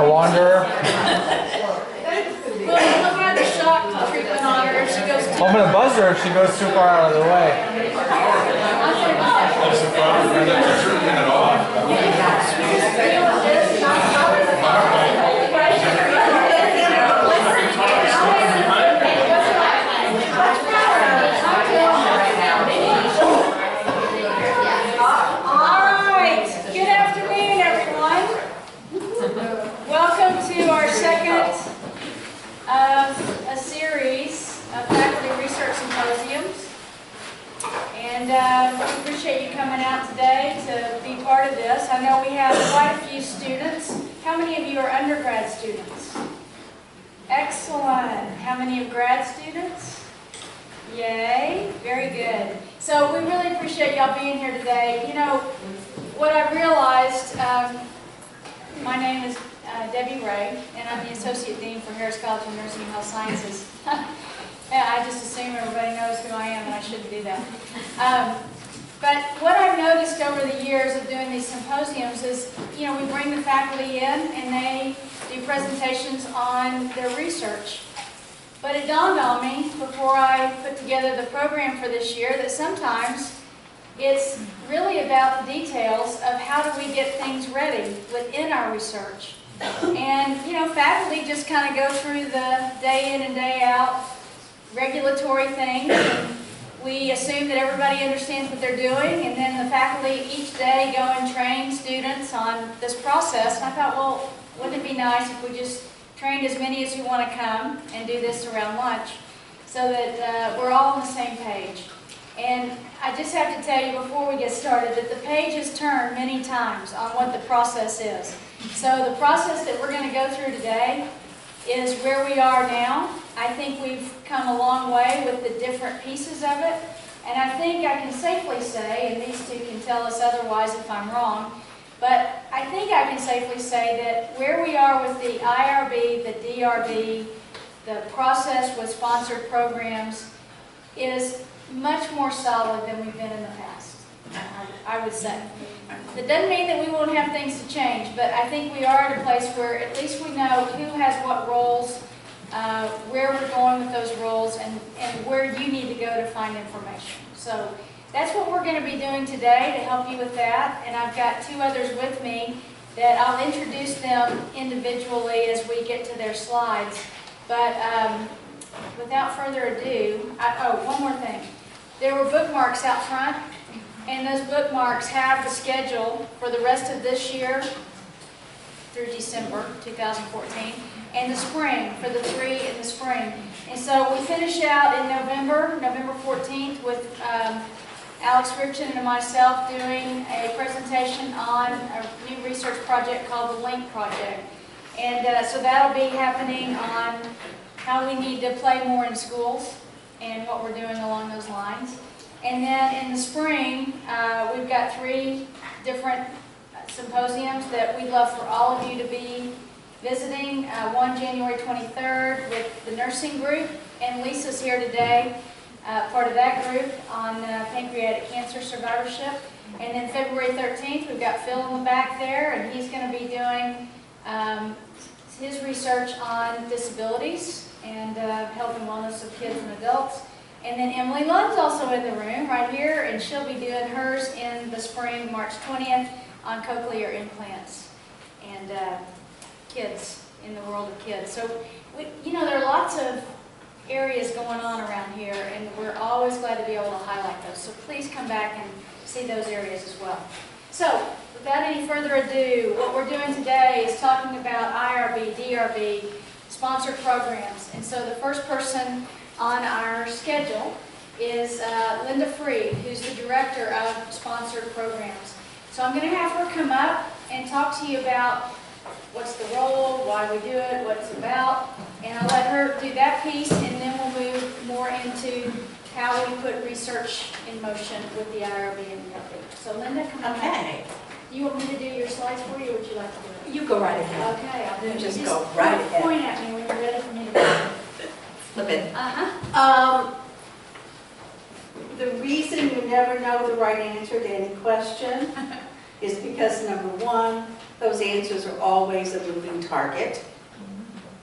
a wanderer. Well, we'll have the shock treatment on her if she goes too I'm gonna buzz her if she goes too far out of the way. Alright, good afternoon everyone. Welcome to our second of a series of faculty research symposiums. And we appreciate you coming out today to be part of this. I know we have quite a few students. How many of you are undergrad students? Excellent. How many are grad students? Yay, very good. So we really appreciate y'all being here today. You know, what I realized, my name is Debbie Ray, and I'm the Associate Dean for Harris College of Nursing and Health Sciences. I just assume everybody knows who I am, and I shouldn't do that. But what I've noticed over the years of doing these symposiums is, you know, we bring the faculty in, and they do presentations on their research. But it dawned on me, before I put together the program for this year, that sometimes it's really about the details of how do we get things ready within our research. And, you know, faculty just kind of go through the day in and day out regulatory things. And we assume that everybody understands what they're doing, and then the faculty each day go and train students on this process. And I thought, well, wouldn't it be nice if we just trained as many as who want to come and do this around lunch so that we're all on the same page. And I just have to tell you before we get started that the page has turned many times on what the process is. So the process that we're going to go through today is where we are now. I think we've come a long way with the different pieces of it. And I think I can safely say, and these two can tell us otherwise if I'm wrong, but I think I can safely say that where we are with the IRB, the DRB, the process with sponsored programs is much more solid than we've been in the past, I would say. That doesn't mean that we won't have things to change, but I think we are at a place where at least we know who has what roles, where we're going with those roles, and where you need to go to find information. So that's what we're going to be doing today to help you with that. And I've got two others with me that I'll introduce them individually as we get to their slides. But without further ado, oh, one more thing. There were bookmarks out front, and those bookmarks have the schedule for the rest of this year through December 2014, and the spring, for the 3 in the spring. And so we finish out in November 14th, with Alex Ripton and myself doing a presentation on a new research project called the LINK Project. And so that'll be happening on how we need to play more in schools and what we're doing along those lines. And then in the spring, we've got 3 different symposiums that we'd love for all of you to be visiting. One January 23rd with the nursing group, and Lisa's here today, part of that group on pancreatic cancer survivorship. And then February 13th, we've got Phil in the back there, and he's going to be doing his research on disabilities and health and wellness of kids and adults. And then Emily Lund's also in the room right here, and she'll be doing hers in the spring, March 20th, on cochlear implants and kids, in the world of kids. So, you know, there are lots of areas going on around here, and we're always glad to be able to highlight those. So please come back and see those areas as well. So, without any further ado, what we're doing today is talking about IRB, DRB, sponsored programs. And so the first person on our schedule is Linda Freed, who's the director of sponsored programs. So I'm going to have her come up and talk to you about what's the role, why we do it, what it's about, and I'll let her do that piece, and then we'll move more into how we put research in motion with the IRB and DRB. So Linda, come on. Okay. Do you want me to do your slides for you, or would you like to do it? You go right ahead. Okay, I'll do it. Just go right ahead. Point at me when you're ready for me to go. Flip it. The reason you never know the right answer to any question is because, number one, those answers are always a moving target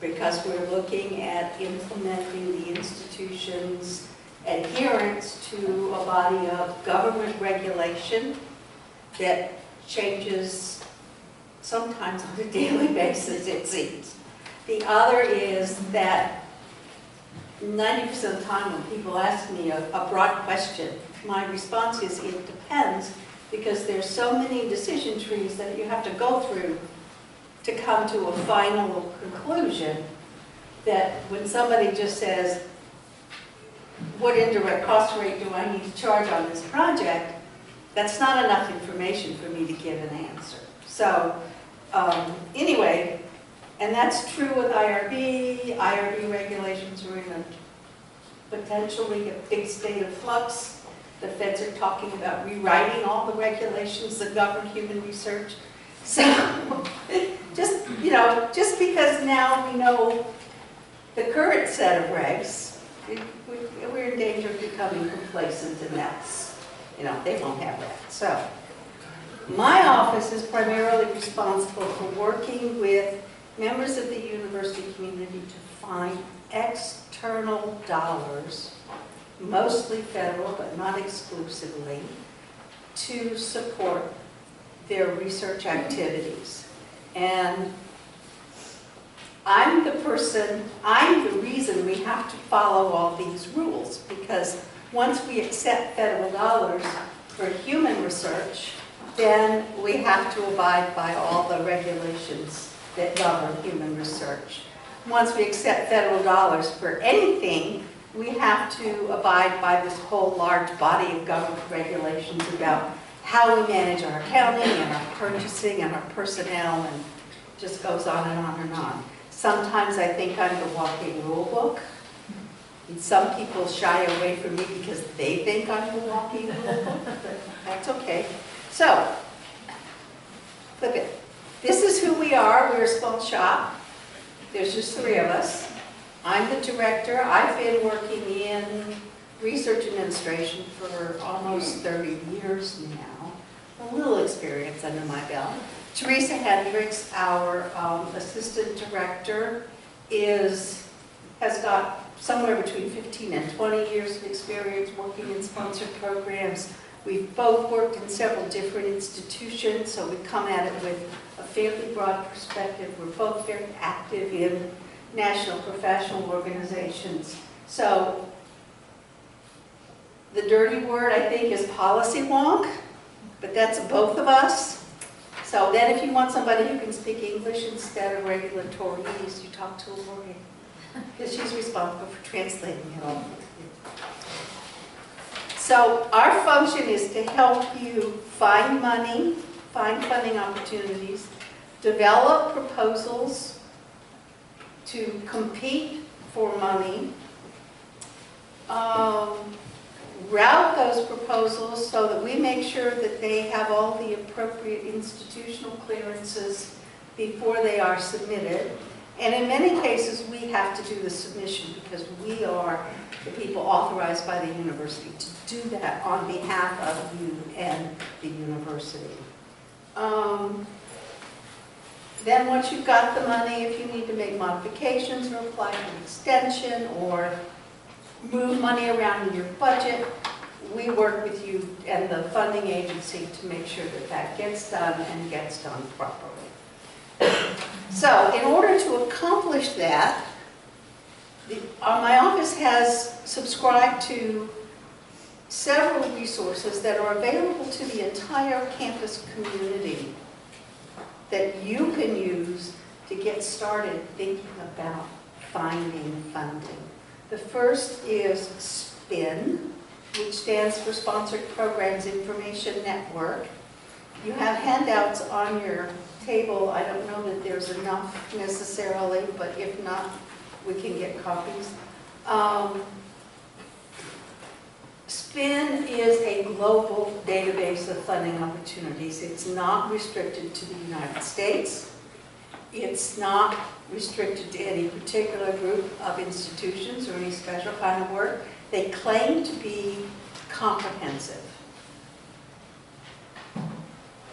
because we're looking at implementing the institution's adherence to a body of government regulation that changes sometimes on a daily basis, it seems. The other is that 90% of the time when people ask me a broad question, my response is it depends, because there's so many decision trees that you have to go through to come to a final conclusion that when somebody just says, what indirect cost rate do I need to charge on this project, that's not enough information for me to give an answer. So anyway, and that's true with IRB. IRB regulations are in a potentially a big state of flux. The feds are talking about rewriting all the regulations that govern human research. So just because now we know the current set of regs, we're in danger of becoming complacent, and that's, they won't have that. So my office is primarily responsible for working with members of the university community to find external dollars, mostly federal but not exclusively, to support their research activities. And I'm the reason we have to follow all these rules, because once we accept federal dollars for human research, then we have to abide by all the regulations that govern human research. Once we accept federal dollars for anything, we have to abide by this whole large body of government regulations about how we manage our accounting and our purchasing and our personnel, and just goes on and on and on. Sometimes I think I'm the walking rule book, and some people shy away from me because they think I'm the walking rule book, but that's okay. So, look at, this is who we are. We're a small shop. There's just 3 of us. I'm the director. I've been working in research administration for almost 30 years now. A little experience under my belt. Teresa Hendricks, our assistant director, has got somewhere between 15 and 20 years of experience working in sponsored programs. We've both worked in several different institutions, so we come at it with a fairly broad perspective. We're both very active in national professional organizations. So the dirty word, I think, is policy wonk, but that's both of us. So then if you want somebody who can speak English instead of regulatoryese, you talk to Lori, because she's responsible for translating it all. So our function is to help you find money, find funding opportunities, develop proposals to compete for money, route those proposals so that we make sure that they have all the appropriate institutional clearances before they are submitted. And in many cases, we have to do the submission because we are the people authorized by the university to do that on behalf of you and the university. Then once you've got the money, if you need to make modifications or apply for an extension or move money around in your budget, we work with you and the funding agency to make sure that that gets done and gets done properly. So in order to accomplish that, my office has subscribed to several resources that are available to the entire campus community that you can use to get started thinking about finding funding. The first is SPIN, which stands for Sponsored Programs Information Network. You have handouts on your table. I don't know that there's enough necessarily, but if not, we can get copies. SPIN is a global database of funding opportunities. It's not restricted to the United States. It's not restricted to any particular group of institutions or any special kind of work. They claim to be comprehensive.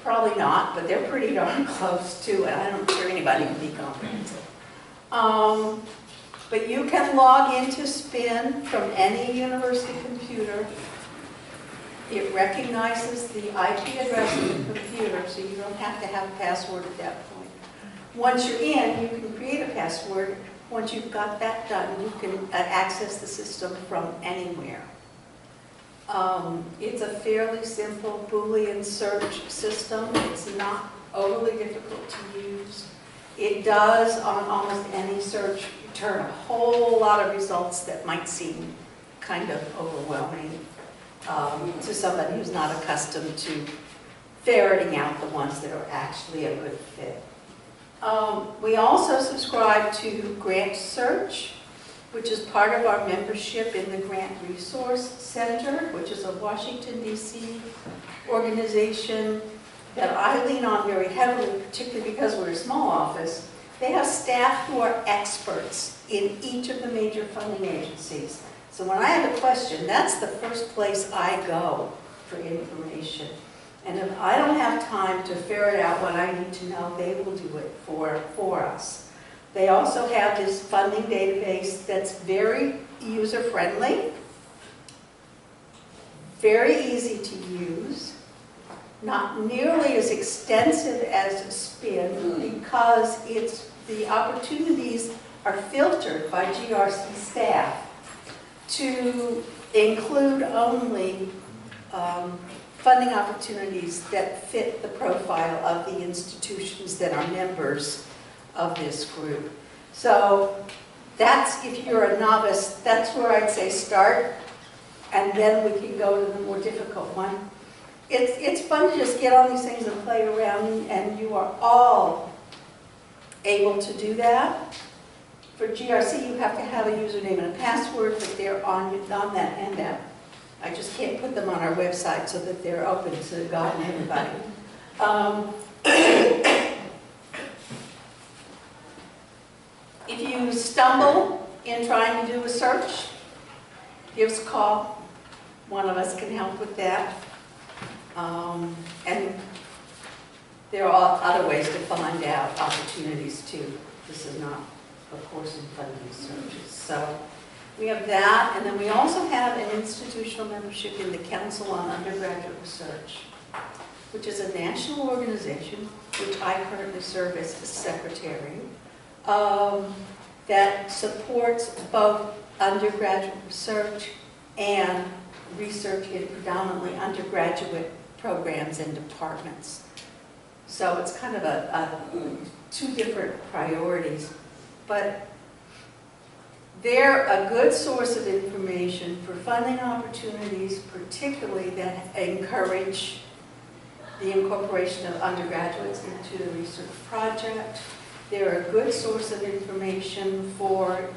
Probably not, but they're pretty darn close to it. I'm sure anybody can be comprehensive. But you can log into SPIN from any university computer. It recognizes the IP address of the computer, so you don't have to have a password at that point. Once you're in, you can create a password. Once you've got that done, you can access the system from anywhere. It's a fairly simple Boolean search system. It's not overly difficult to use. It does, on almost any search, return a whole lot of results that might seem kind of overwhelming to somebody who's not accustomed to ferreting out the ones that are actually a good fit. We also subscribe to Grant Search, which is part of our membership in the Grant Resource Center, which is a Washington, D.C. organization that I lean on very heavily, particularly because we're a small office. They have staff who are experts in each of the major funding agencies. So when I have a question, that's the first place I go for information. And if I don't have time to ferret out what I need to know, they will do it for us. They also have this funding database that's very user-friendly, very easy to use, not nearly as extensive as SPIN because the opportunities are filtered by GRC staff to include only funding opportunities that fit the profile of the institutions that are members of this group. So that's, if you're a novice, that's where I'd say start, and then we can go to the more difficult one. It's fun to just get on these things and play around, and you are all able to do that. For GRC, you have to have a username and a password, but they're on that handout. I just can't put them on our website so that they're open to God and everybody. If you stumble in trying to do a search, give us a call. One of us can help with that. And there are other ways to find out opportunities too. This is not, of course, in funding searches. So we have that, and then we also have an institutional membership in the Council on Undergraduate Research, which is a national organization, which I currently serve as the secretary, that supports both undergraduate research and research in predominantly undergraduate programs and departments. So it's kind of two different priorities, but they're a good source of information for funding opportunities, particularly that encourage the incorporation of undergraduates into the research project. They're a good source of information for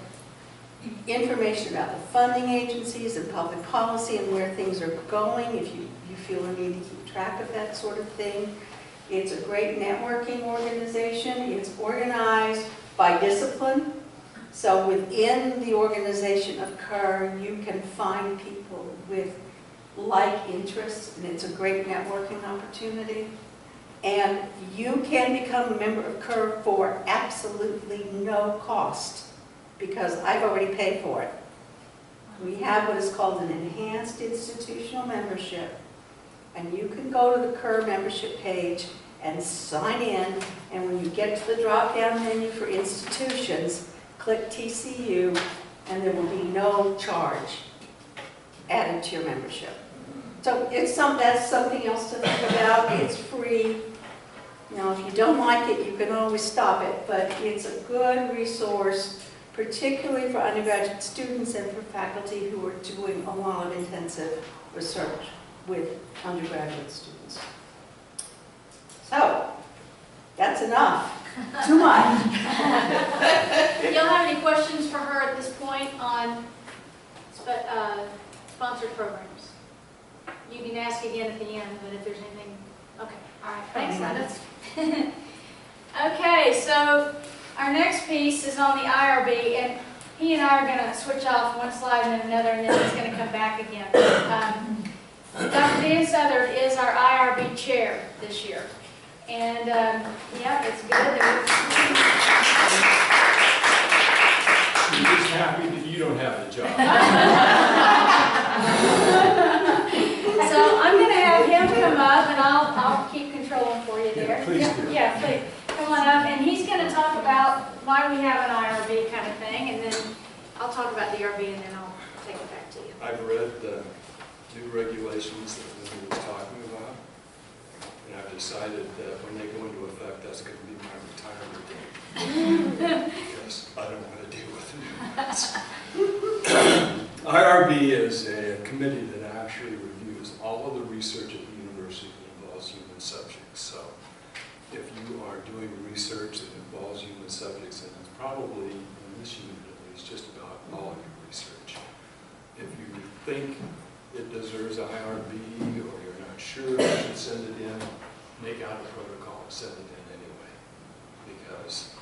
information about the funding agencies and public policy and where things are going, if you feel a need to keep track of that sort of thing. It's a great networking organization. It's organized by discipline. So within the organization of CUR, you can find people with like interests, and it's a great networking opportunity. And you can become a member of CUR for absolutely no cost, because I've already paid for it. We have what is called an enhanced institutional membership, and you can go to the CUR membership page and sign in, and when you get to the drop-down menu for institutions, click TCU, and there will be no charge added to your membership. So that's something else to think about. It's free. Now, if you don't like it, you can always stop it, but it's a good resource, particularly for undergraduate students and for faculty who are doing a lot of intensive research with undergraduate students. So, that's enough. Too much. Y'all have any questions for her at this point on sponsored programs? You can ask again at the end, but if there's anything, okay. All right, thanks, Linda. Okay, so our next piece is on the IRB, and he and I are going to switch off one slide and then another, and then he's going to come back again. Dr. Dan Southard is our IRB chair this year. And, yeah, it's good. I'm just happy that you don't have the job. So I'm going to have him come up, and I'll keep controlling for you there. Yeah, please do. Yeah, please. Come on up, and he's going to talk about why we have an IRB kind of thing, and then I'll talk about DRB, and then I'll take it back to you. I've read the new regulations that Linda was talking about, and I've decided that when they go into effect, that's going to be my retirement date. Because I don't want to deal with the new ones. IRB is a committee that actually reviews all of the research at the university that involves human subjects. So if you are doing research that involves human subjects, and it's probably, in this unit at least, just about all of your research. If you think it deserves a IRB, or you're not sure you should send it in, make out a protocol and send it in anyway. Because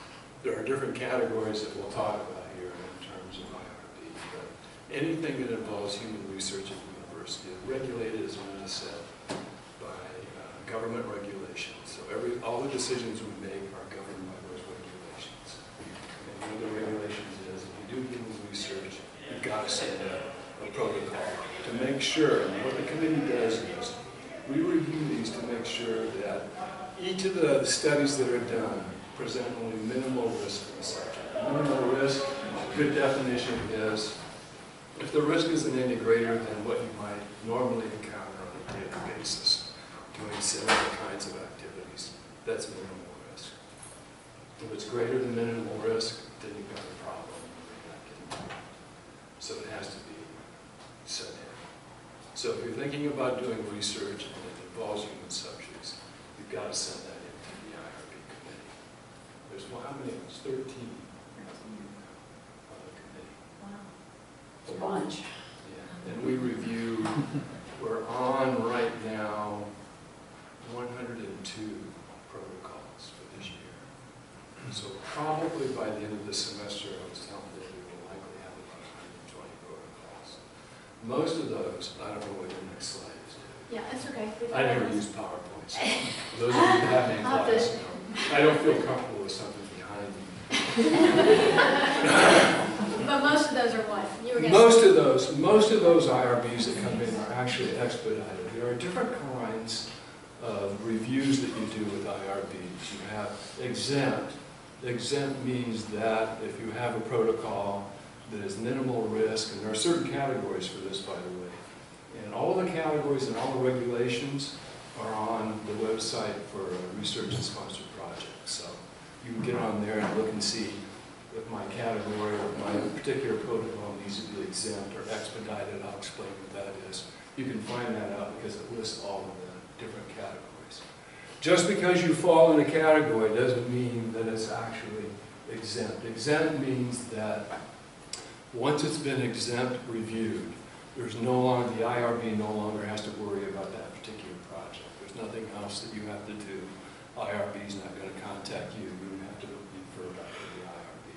there are different categories that we'll talk about here in terms of IRB. But anything that involves human research at the university is regulated, as Linda said, by government regulations. So all the decisions we make are governed by those regulations. And one of the regulations is if you do human research, you've got to send a protocol to make sure. And what the committee does is we review these to make sure that each of the studies that are done present only minimal risk for the subject. Minimal risk, good definition is if the risk isn't any greater than what you might normally encounter on a daily basis doing similar kinds of activities, that's minimal risk. If it's greater than minimal risk, then you've got a problem. So it has to be sent in. So if you're thinking about doing research and it involves human subjects, you've got to send that in to the IRB committee. There's, well, how many of us? 13 on the committee. It's a bunch. Yeah. And we review, we're on right now 102 protocols for this year. So probably by the end of the semester, I was telling that we will likely have about 120 protocols. Most of those, I don't know what your next slide is. Yeah, that's okay. I never use PowerPoint, so those of you that have any classes know. I don't feel comfortable with something behind me. But most of those are what? You were going Most of those IRBs that come in are actually expedited. There are different kinds of reviews that you do with IRBs. You have exempt. Exempt means that if you have a protocol that is minimal risk, and there are certain categories for this, by the way. And all the categories and all the regulations are on the website for research and sponsored projects. So you can get on there and look and see if my category or my particular protocol needs to be exempt or expedited. I'll explain what that is. You can find that out because it lists all of the different categories. Just because you fall in a category doesn't mean that it's actually exempt. Exempt means that once it's been exempt reviewed, there's no longer, the IRB no longer has to worry about that particular project. There's nothing else that you have to do. IRB is not going to contact you. You have to refer back to the IRB.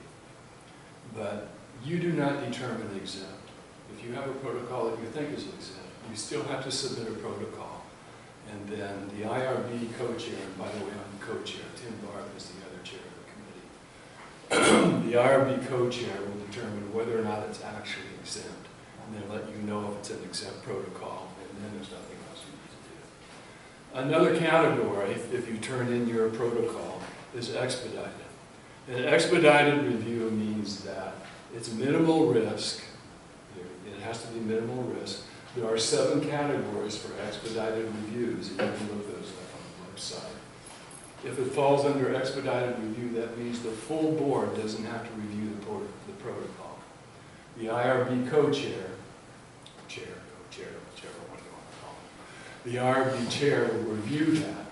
But you do not determine exempt. If you have a protocol that you think is exempt, you still have to submit a protocol. And then the IRB co-chair, and by the way, I'm the co-chair, Tim Barth is the other chair of the committee. The IRB co-chair will determine whether or not it's actually exempt, and then let you know if it's an exempt protocol, and then there's nothing else you need to do. Another category, if you turn in your protocol, is expedited. An expedited review means that it's minimal risk. It has to be minimal risk. There are 7 categories for expedited reviews, and you can look those up on the website. If it falls under expedited review, that means the full board doesn't have to review the protocol. The IRB co-chair, whichever one you want to call it, the IRB chair will review that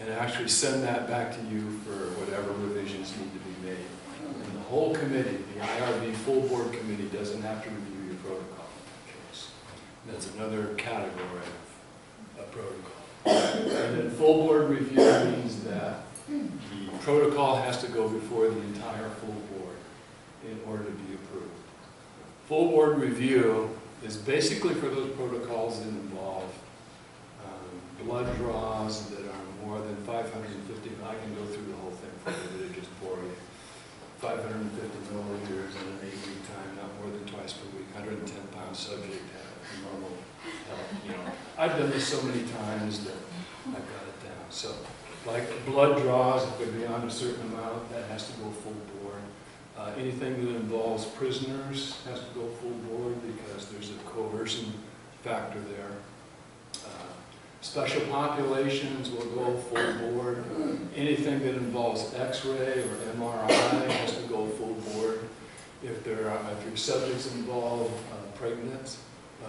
and actually send that back to you for whatever revisions need to be made. And the whole committee, the IRB full board committee, doesn't have to review your protocol in that case. That's another category of protocol. And then full board review means that the protocol has to go before the entire full board in order to be approved. Full board review is basically for those protocols that involve blood draws that are more than 550, I can go through the whole thing for you, but it just bore you. 550 milliliters in an 8-week time, not more than twice per week, 110-pound subject, normal health, you know. I've done this so many times that I've got it down. So, like blood draws, if they're beyond a certain amount, that has to go full board. Anything that involves prisoners has to go full board because there's a coercion factor there. Special populations will go full board. Anything that involves X-ray or MRI has to go full board. If your subjects involve pregnant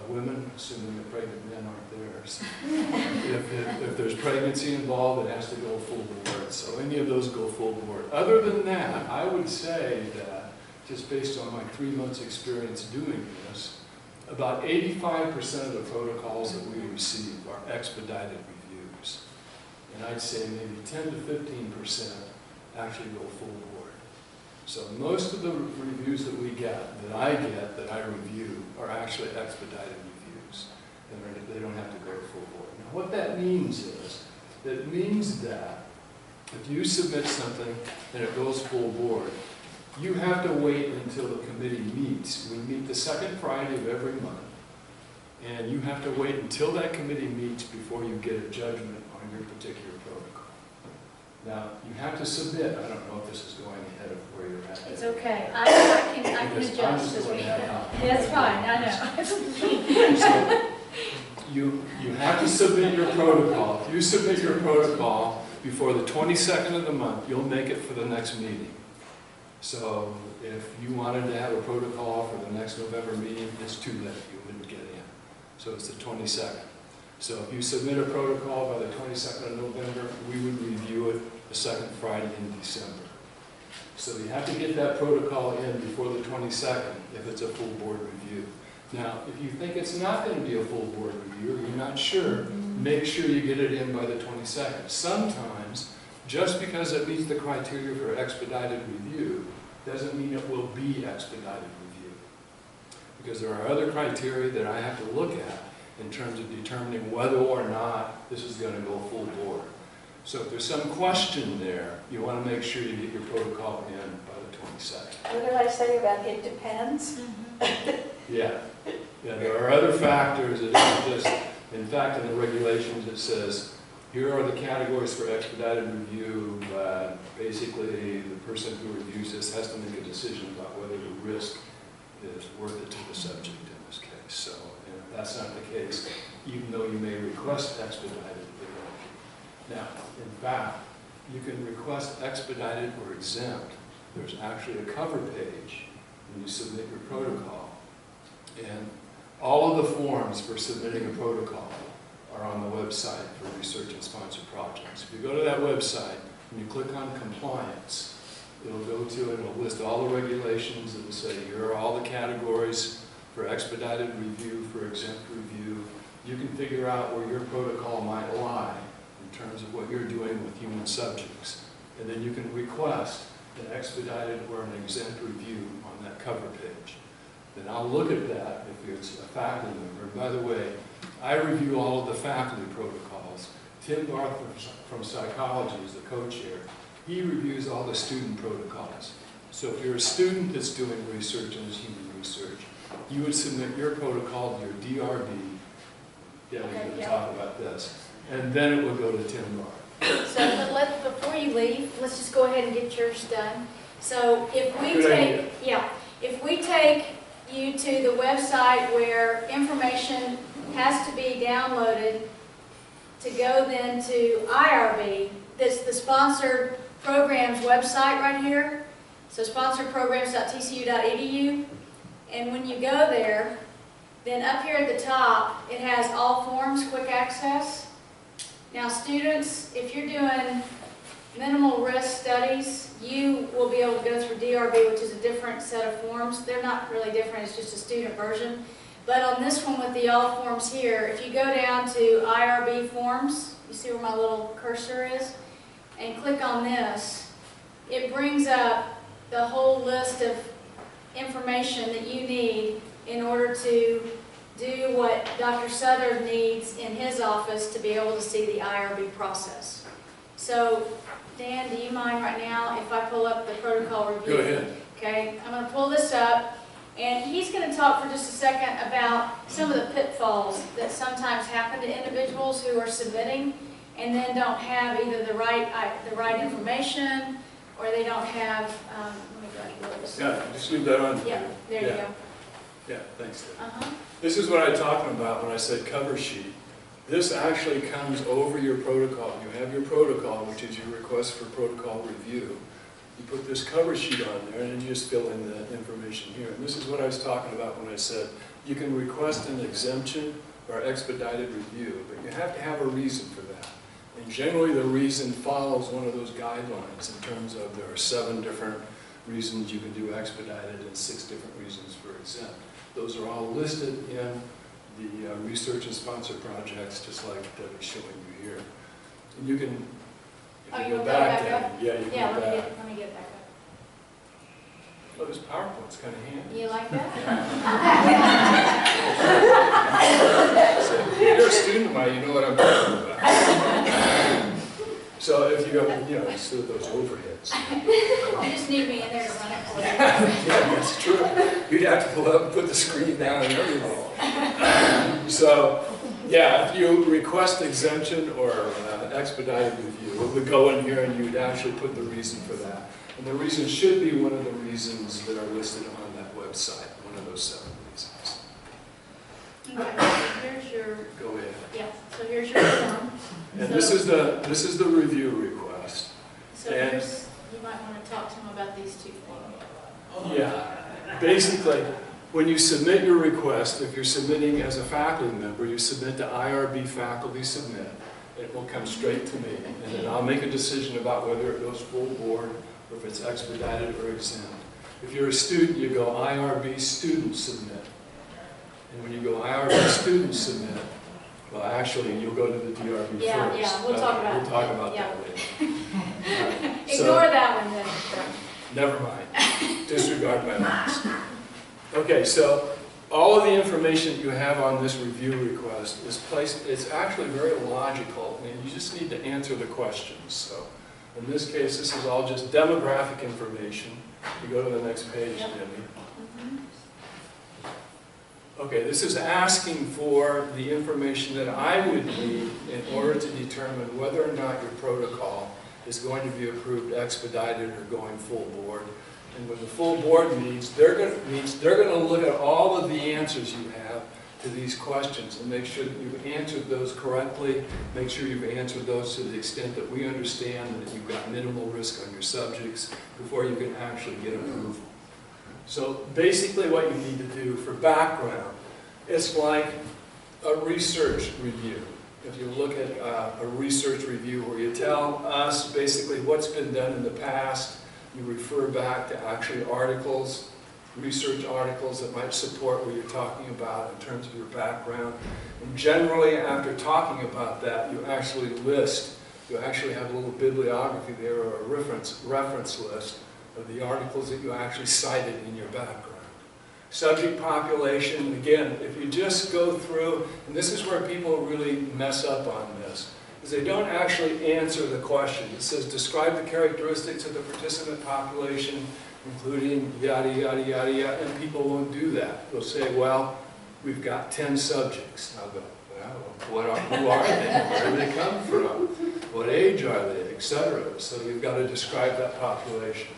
women, assuming the pregnant men aren't theirs. If there's pregnancy involved, it has to go full board. So any of those go full board. Other than that, I would say that, just based on my 3 months experience doing this, about 85% of the protocols that we receive are expedited reviews. And I'd say maybe 10 to 15% actually go full board. So most of the reviews that we get, that I review, are actually expedited reviews. And they don't have to go full board. Now what that means is, it means that if you submit something and it goes full board, you have to wait until the committee meets. We meet the second Friday of every month. And you have to wait until that committee meets before you get a judgment on your particular protocol. Now, you have to submit. I don't know if this is going ahead of where you're at. It's okay. I can Because adjust I'm just as going we to have go. a- That's fine, I know. So, you have to submit your protocol. If you submit your protocol before the 22nd of the month, you'll make it for the next meeting. So if you wanted to have a protocol for the next November meeting, it's too late. You wouldn't get in. So it's the 22nd. So if you submit a protocol by the 22nd of November, we would review it the second Friday in December. So you have to get that protocol in before the 22nd if it's a full board review. Now, if you think it's not going to be a full board review, or you're not sure, make sure you get it in by the 22nd. Sometimes, just because it meets the criteria for expedited review, doesn't mean it will be expedited review. Because there are other criteria that I have to look at in terms of determining whether or not this is going to go full board. So if there's some question there, you want to make sure you get your protocol in by the 22nd. What did I say about it depends? Yeah. Yeah, there are other factors. It isn't just, in fact, in the regulations it says, here are the categories for expedited review, but basically the person who reviews this has to make a decision about whether the risk is worth it to the subject in this case. So if that's not the case, even though you may request expedited, they won't. Now, in fact, you can request expedited or exempt. There's actually a cover page when you submit your protocol. And all of the forms for submitting a protocol are on the website for research and sponsored projects. If you go to that website and you click on compliance, it'll go to it, it'll list all the regulations, it will say here are all the categories for expedited review, for exempt review. You can figure out where your protocol might lie in terms of what you're doing with human subjects. And then you can request an expedited or an exempt review on that cover page. Then I'll look at that if it's a faculty member. By the way, I review all of the faculty protocols. Tim Barth from psychology is the co-chair. He reviews all the student protocols. So if you're a student that's doing research and is human research, you would submit your protocol to your DRB. Yeah, we're going to talk about this. And then it will go to Tim Barth. So before you leave, let's just go ahead and get yours done. So if we Good take, idea. if we take you to the website where information has to be downloaded to go then to IRB, that's the sponsored programs website right here. So sponsoredprograms.tcu.edu. And when you go there, then up here at the top, it has all forms, quick access. Now students, if you're doing minimal risk studies, you will be able to go through DRB, which is a different set of forms. They're not really different, it's just a student version. But on this one with the all forms here, if you go down to IRB forms, you see where my little cursor is, and click on this, it brings up the whole list of information that you need in order to do what Dr. Sutter needs in his office to be able to see the IRB process. So, Dan, do you mind right now if I pull up the protocol review? Go ahead. Okay, I'm going to pull this up, and he's going to talk for just a second about some of the pitfalls that sometimes happen to individuals who are submitting and then don't have either the right information, or they don't have, let me go ahead and this. Yeah, just leave that on. Yeah, there you go. Yeah, thanks, Dave. Uh-huh. This is what I'm talking about when I said cover sheet. This actually comes over your protocol. You have your protocol, which is your request for protocol review. You put this cover sheet on there, and then you just fill in the information here. And this is what I was talking about when I said you can request an exemption or expedited review, but you have to have a reason for that. And generally, the reason follows one of those guidelines in terms of there are 7 different reasons you can do expedited and 6 different reasons for exempt. Those are all listed in the research and sponsor projects, just like Debbie's showing you here. And you can, Oh, if you you go want that back, back up? Debbie, yeah, you Yeah, can go back. let me get it back up. Oh, this PowerPoint's kind of handy. You like that? So, you're a student of mine, you know what I'm talking about. So if you go, instead of those overheads. You just need me in there to run it for you. Yeah, that's true. You'd have to pull up and put the screen down and everything. So, yeah, if you request exemption or expedited review, it would go in here and you'd actually put the reason for that. And the reason should be one of the reasons that are listed on that website, one of those 7 reasons. Okay, so here's your, Go ahead. yeah, so here's your form. And this is the review request. So And- here's, you might want to talk to him about these 2 things. Yeah, basically, when you submit your request, if you're submitting as a faculty member, you submit to IRB faculty submit. It will come straight to me, and then I'll make a decision about whether it goes full board or if it's expedited or exempt. If you're a student, you go IRB student submit. And when you go IRB student submit, well, actually, you'll go to the DRB Yeah, first. yeah, we'll talk about We'll talk about yeah. that later. Alright, so- Ignore that one then. Never mind. Disregard my last. Okay, so all of the information you have on this review request is placed, it's actually very logical, and you just need to answer the questions. So in this case, this is all just demographic information. You go to the next page, Yep. Debbie. Mhm. Okay, this is asking for the information that I would need in order to determine whether or not your protocol is going to be approved expedited or going full board. And when the full board meets, they're going to look at all of the answers you have to these questions and make sure that you've answered those correctly, make sure you've answered those to the extent that we understand that you've got minimal risk on your subjects before you can actually get approval. So basically what you need to do for background, it's like a research review. If you look at a research review where you tell us basically what's been done in the past, you refer back to actually articles, research articles that might support what you're talking about in terms of your background. And generally after talking about that, you actually list, you actually have a little bibliography there or a reference list of the articles that you actually cited in your background. Subject population, again, if you just go through, and this is where people really mess up on this, is they don't actually answer the question. It says, describe the characteristics of the participant population, including yada, yada, yada, yada, and people won't do that. They'll say, well, we've got 10 subjects. I'll go, well, who are they? Where do they come from? What age are they, etc. So you've got to describe that population.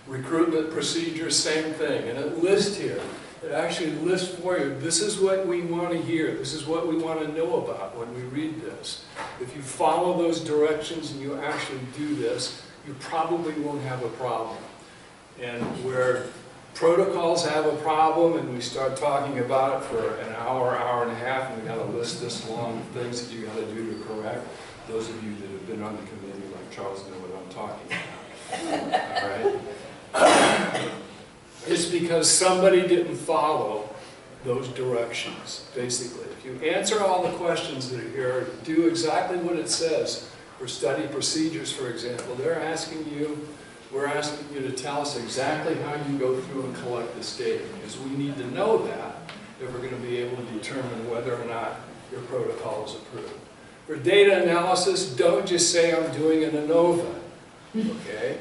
Recruitment procedures, same thing. And it lists here. It actually lists for you, this is what we want to hear. This is what we want to know about when we read this. If you follow those directions and you actually do this, you probably won't have a problem. And where protocols have a problem and we start talking about it for an hour, hour and a half, and we got to list this long things that you got to do to correct, those of you that have been on the committee like Charles know what I'm talking about. All right? It's because somebody didn't follow those directions, basically. If you answer all the questions that are here, do exactly what it says for study procedures, for example, we're asking you to tell us exactly how you go through and collect this data, because we need to know that if we're going to be able to determine whether or not your protocol is approved. For data analysis, don't just say I'm doing an ANOVA, okay?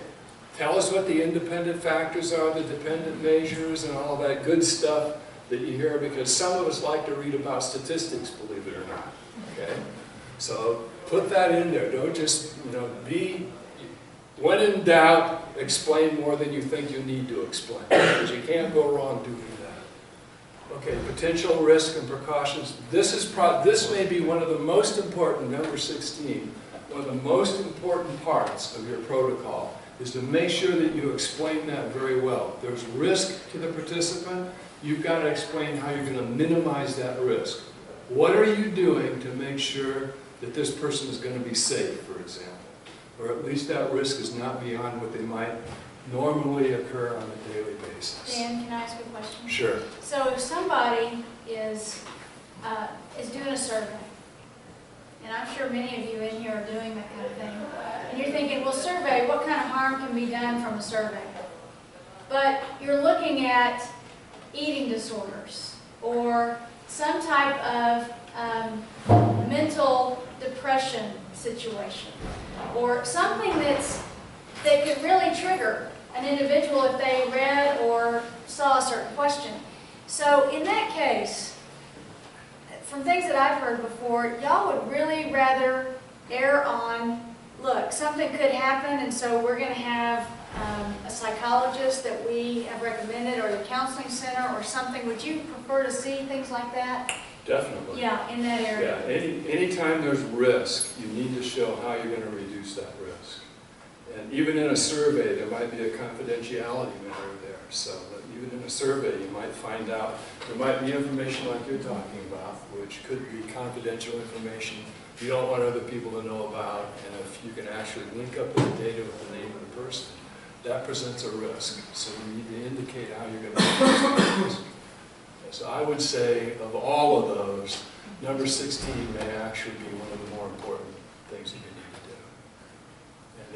Tell us what the independent factors are, the dependent measures, and all that good stuff that you hear, because some of us like to read about statistics, believe it or not, okay? So put that in there. Don't just, when in doubt, explain more than you think you need to explain, because you can't go wrong doing that. Okay, potential risk and precautions. This may be one of the most important, number 16, one of the most important parts of your protocol is to make sure that you explain that very well. If there's risk to the participant, you've got to explain how you're going to minimize that risk. What are you doing to make sure that this person is going to be safe, for example? Or at least that risk is not beyond what they might normally occur on a daily basis. Dan, can I ask a question? Sure. So if somebody is doing a survey, and I'm sure many of you in here are doing that kind of thing, and you're thinking, well, survey, what kind of harm can be done from a survey? But you're looking at eating disorders or some type of mental depression situation or something that could really trigger an individual if they read or saw a certain question. So in that case, from things that I've heard before, y'all would really rather err on, look, something could happen, and so we're going to have a psychologist that we have recommended, or the counseling center or something. Would you prefer to see things like that? Definitely. Yeah, in that area. Yeah, anytime there's risk, you need to show how you're going to reduce that risk. And even in a survey, there might be a confidentiality matter there. So even in a survey, you might find out, there might be information like you're talking about, which could be confidential information you don't want other people to know about. And if you can actually link up the data with the name of the person, that presents a risk. So you need to indicate how you're going to reduce the risk. So I would say, of all of those, number 16 may actually be one of the more important things that you need to do.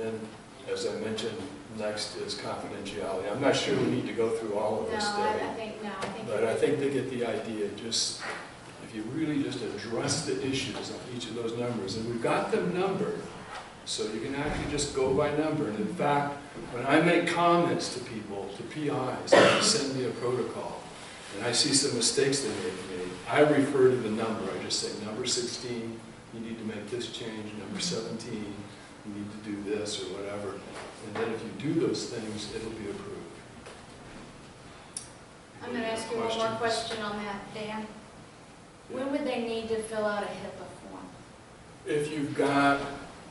And then, as I mentioned, next is confidentiality. I'm not sure we need to go through all of this today. But I think they get the idea. Just, if you really just address the issues of each of those numbers, and we've got them numbered, so you can actually just go by number. And in fact, when I make comments to people, to PIs, they send me a protocol, and I see some mistakes they made, I refer to the number. I just say, number 16, you need to make this change. Number 17, you need to do this or whatever. And then if you do those things, it'll be approved. I'm going to ask you one more question on that, Dan. When would they need to fill out a HIPAA form? If you've got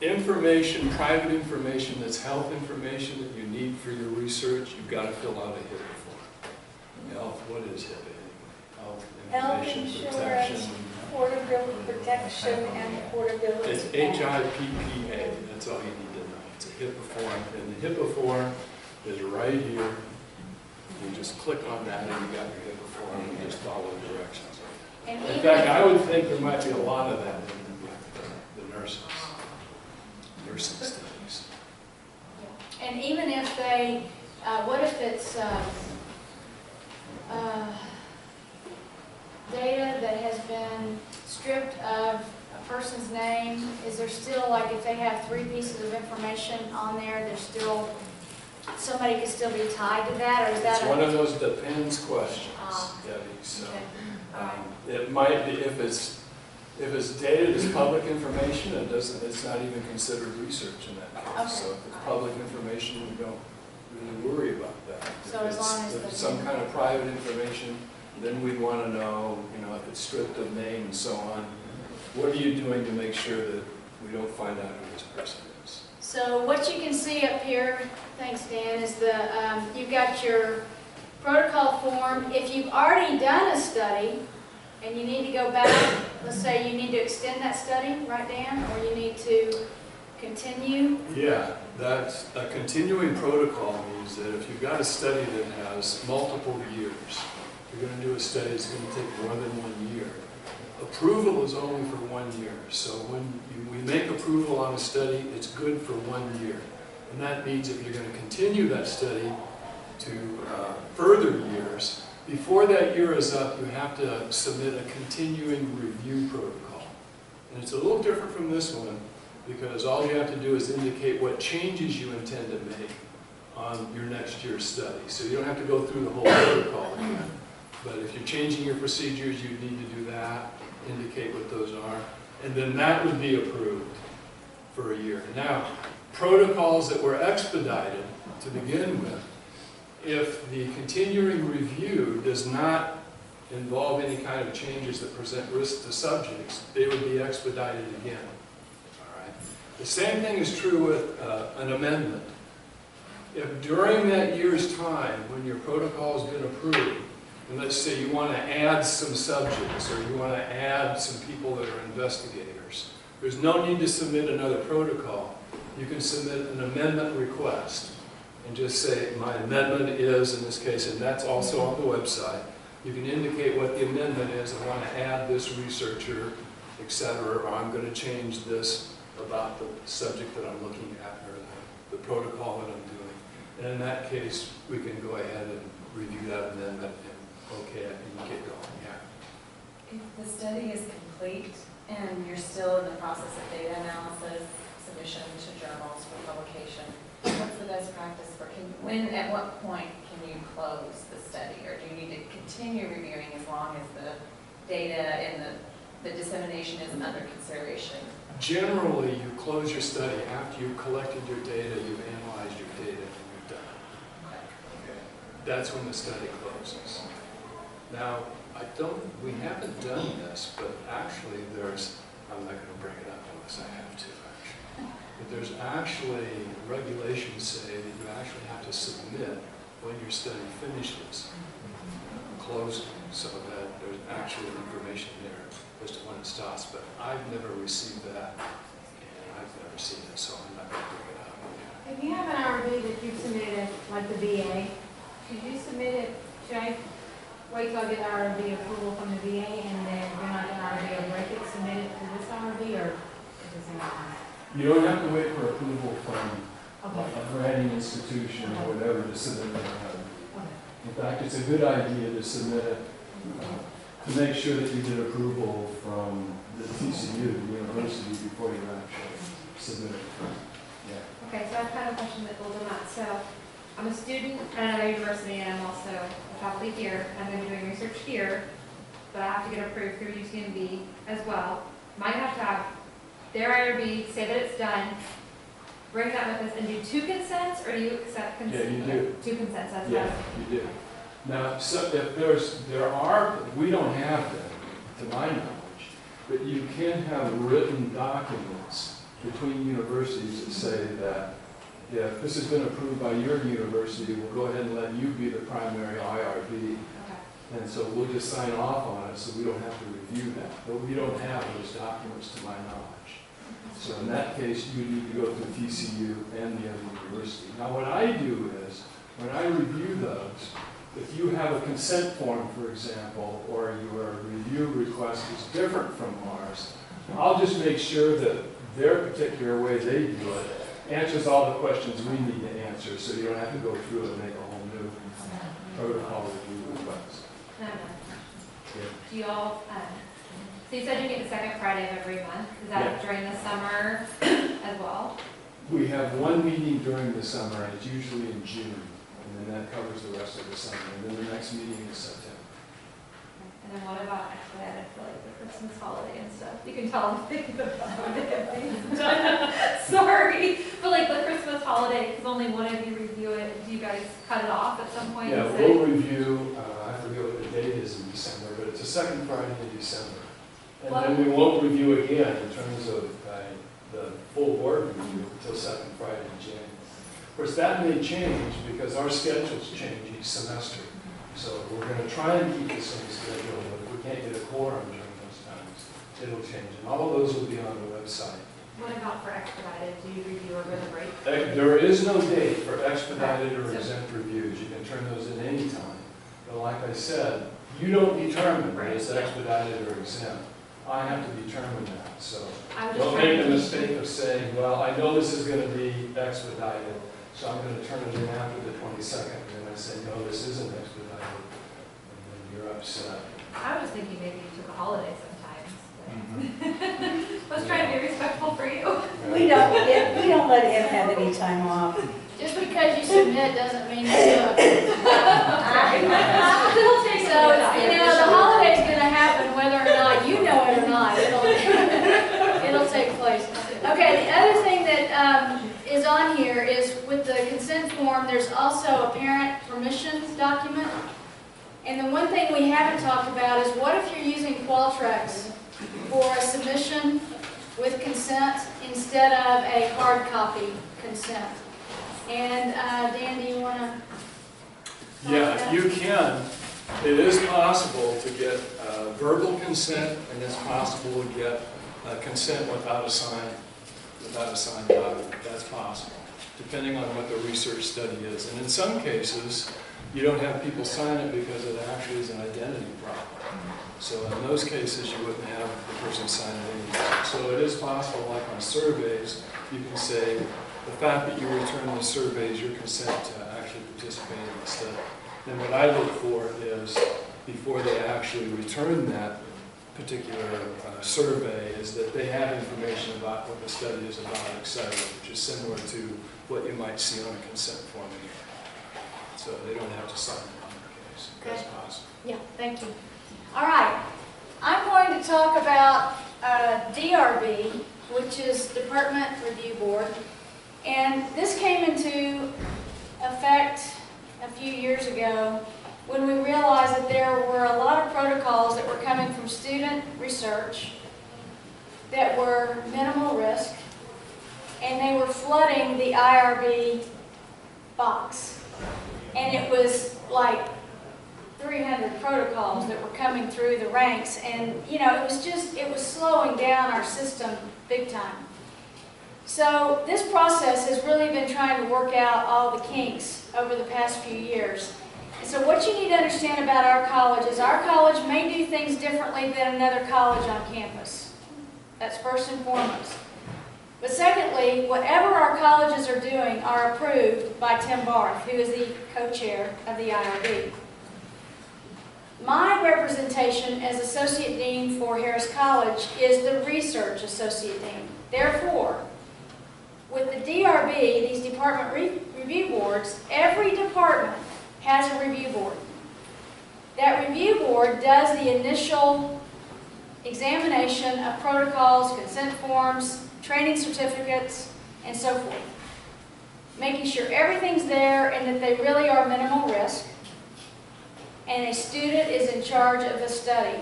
information, private information that's health information that you need for your research, you've got to fill out a HIPAA form. Health, what is HIPAA anyway? Health Information insurance, protection. portability protection, and portability. It's HIPPA, that's all you need to know. It's a HIPAA form, and the HIPAA form is right here. You just click on that and you got your HIPAA form and you just follow the directions. And In even fact, if- I would think there might be a lot of that in the nursing studies. And even if they, what if it's data that has been stripped of a person's name? Is there still, like, if they have 3 pieces of information on there, there's still, somebody could still be tied to that, or is that It's one of those depends questions, Ah. Debbie. So Okay. All right. it might be, if it's data that's public information, it's not even considered research in that case. Okay. So if it's public information, we don't really worry about that. So as long as if the- it's some kind of private information, then we'd want to know, if it's stripped of name and so on, what are you doing to make sure that we don't find out who this person is? So what you can see up here, thanks Dan, is you've got your protocol form. If you've already done a study and you need to go back, let's say you need to extend that study, right Dan, or you need to continue. Yeah, that's a continuing protocol means that if you've got a study that has multiple years, you're going to do a study that's going to take more than 1 year. Approval is only for 1 year. So when we make approval on a study, it's good for 1 year. And that means if you're going to continue that study to further years, Before that year is up, you have to submit a continuing review protocol. And it's a little different from this one, because all you have to do is indicate what changes you intend to make on your next year's study. So you don't have to go through the whole protocol again. But if you're changing your procedures, you need to do that, indicate what those are, and then that would be approved for a year. Now, protocols that were expedited to begin with, if the continuing review does not involve any kind of changes that present risk to subjects, they would be expedited again. All right. The same thing is true with an amendment. If during that year's time, when your protocol has been approved, and let's say you want to add some subjects or you want to add some people that are investigators, there's no need to submit another protocol. You can submit an amendment request and just say, my amendment is, in this case, and that's also on the website. You can indicate what the amendment is. I want to add this researcher, etc., or I'm going to change this about the subject that I'm looking at or the protocol that I'm doing. And in that case, we can go ahead and review that amendment and okay, I can get going. Yeah. If the study is complete and you're still in the process of data analysis, submission to journals for publication, what's the best practice for, at what point can you close the study? Or do you need to continue reviewing as long as the data and the dissemination is under consideration? Generally, you close your study after you've collected your data, you've analyzed your data, and you're done. Okay. That's when the study closes. Now, we haven't done this, but actually I'm not going to bring it up unless I have to, actually. But there's actually, regulations say that you actually have to submit when your study finishes, closing, so that there's actual information there as to when it stops. But I've never received that, and I've never seen it, so I'm not going to bring it up. If you have an RV that you've submitted, like the VA, should you submit it, should I wait till I get the RV approval from the VA and then when I get RV, I'll break it, submit it to this RV, or is it same time? You don't have to wait for approval from Okay. a granting institution or whatever to submit an RV. Okay. In fact, it's a good idea to submit it to make sure that you get approval from the TCU, the university, before you actually submit it. Yeah. Okay, so I've kind of questioned it a little bit. So I'm a student at another university and I'm also a faculty here. I'm going to be doing research here, but I have to get approved through UTMB as well. Might have to have their IRB say that it's done, bring that with us, and do 2 consents, or do you accept consent? Yeah, you do. 2 consents, that's Yeah, fine. you do. Now, so if we don't have them, to my knowledge, but you can have written documents between universities that say that if this has been approved by your university, we'll go ahead and let you be the primary IRB. Okay. And so we'll just sign off on it, so we don't have to review that. But we don't have those documents to my knowledge. So in that case, you need to go through TCU and the other university. Now what I do is, when I review those, if you have a consent form, for example, or your review request is different from ours, I'll just make sure that their particular way they do it answers all the questions we need to answer, so you don't have to go through and make a whole new protocol review request. No, no. Do you all, so you said you meet the second Friday of every month. Is that Yeah. during the summer as well? We have one meeting during the summer, and it's usually in June, and then that covers the rest of the summer, and then the next meeting is September. And then what about expedited for like the Christmas holiday and stuff? You can tell I'm thinking about when they have things done. Sorry, but like the Christmas holiday, because only one of you review it. Do you guys cut it off at some point? Yeah, and say- we'll review, I forget what the date is in December, but it's the second Friday in December. And then we won't review again in terms of the full board review until second Friday in January. Of course, that may change because our schedules change each semester. So we're going to try and keep the same schedule, but if we can't get a quorum during those times, it'll change. And all of those will be on the website. What about for expedited? Do you review over the break? There is no date for expedited or exempt reviews. You can turn those in any time. But like I said, you don't determine whether it's expedited or exempt. I have to determine that. So I was just don't trying make the to- mistake of saying, well, I know this is going to be expedited, so I'm going to turn it in after the 22nd. And then I say, no, this isn't expedited. And upset. I was thinking maybe you took a holiday sometimes. Mhm. I was trying to be respectful for you. We don't let him have any time off. Just because you submit doesn't mean you do it. Still take So, the holiday's gonna happen whether or not you know it or not. It'll take place. Okay, the other thing that is on here is with the consent form, there's also a parent permission document. And the one thing we haven't talked about is what if you're using Qualtrics for a submission with consent instead of a hard copy consent? And Dan, do you want to? Yeah, you can. It is possible to get verbal consent, and it's possible to get consent without a signed document. That's possible, depending on what the research study is. And in some cases, you don't have people sign it because it actually is an identity problem. So in those cases, you wouldn't have the person sign it anyway. So it is possible, like on surveys, you can say, the fact that you return the survey is your consent to actually participate in the study. And what I look for is, before they actually return that particular survey, is that they have information about what the study is about, etc., which is similar to what you might see on a consent form. So they don't have to sign it on the case. That's possible. Yeah, thank you. All right, I'm going to talk about DRB, which is Department Review Board. And this came into effect a few years ago when we realized that there were a lot of protocols that were coming from student research that were minimal risk, and they were flooding the IRB box. And it was like 300 protocols that were coming through the ranks, and it was slowing down our system big time. So this process has really been trying to work out all the kinks over the past few years. And so what you need to understand about our college is our college may do things differently than another college on campus. That's first and foremost. But secondly, whatever our colleges are doing are approved by Tim Barth, who is the co-chair of the IRB. My representation as Associate Dean for Harris College is the Research Associate Dean. Therefore, with the DRB, these Department Review Boards, every department has a review board. That review board does the initial examination of protocols, consent forms, training certificates, and so forth, making sure everything's there and that they really are minimal risk, and a student is in charge of the study.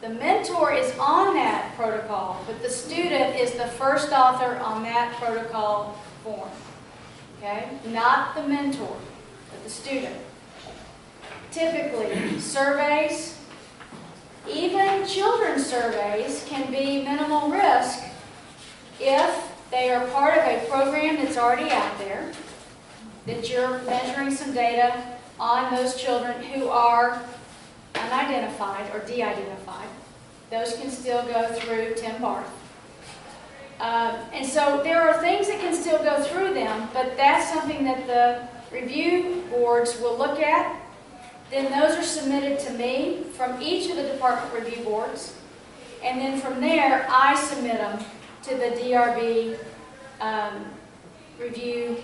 The mentor is on that protocol, but the student is the first author on that protocol form. Okay? Not the mentor, but the student. Typically, surveys, even children's surveys, can be minimal risk if they are part of a program that's already out there, that you're measuring some data on those children who are unidentified or de-identified. Those can still go through Tim Barth. And so there are things that can still go through them, but that's something that the review boards will look at. Then those are submitted to me from each of the department review boards. And then from there, I submit them to the DRB review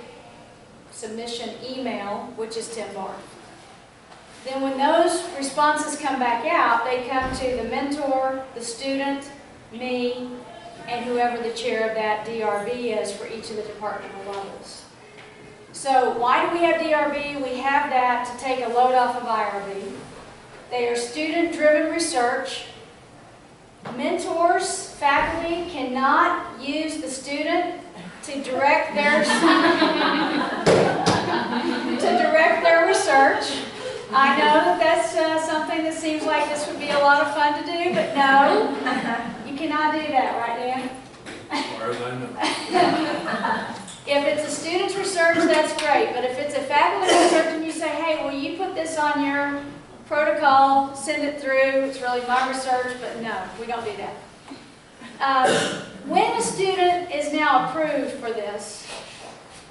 submission email, which is Tim Barth. Then when those responses come back out, they come to the mentor, the student, me, and whoever the chair of that DRB is for each of the departmental levels. So why do we have DRB? We have that to take a load off of IRB. They are student-driven research. Mentors, faculty cannot use the student to direct their research. I know that that's something that seems like this would be a lot of fun to do, but no, you cannot do that, right, Dan? As far as I know. If it's a student's research, that's great, but if it's a faculty research and you say, hey, will you put this on your protocol, send it through, it's really my research, but no, we don't do that. When a student is now approved for this,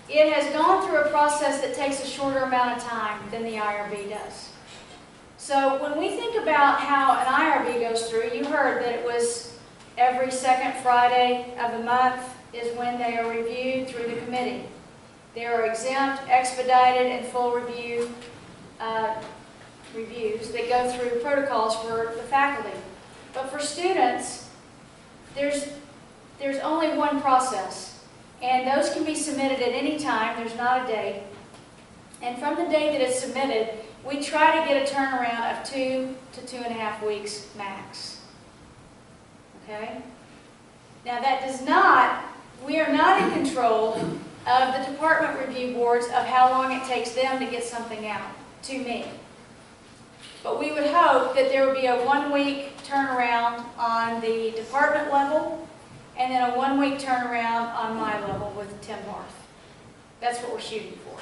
it has gone through a process that takes a shorter amount of time than the IRB does. So when we think about how an IRB goes through, you heard that it was every second Friday of the month is when they are reviewed through the committee. There are exempt, expedited, and full reviews that go through protocols for the faculty. But for students, there's only one process, and those can be submitted at any time. There's not a date. And from the date that it's submitted, we try to get a turnaround of 2 to 2.5 weeks max. Okay? Now that does not, we are not in control of the department review boards of how long it takes them to get something out to me. But we would hope that there would be a 1-week turnaround on the department level and then a 1-week turnaround on my level with Tim Barth. That's what we're shooting for.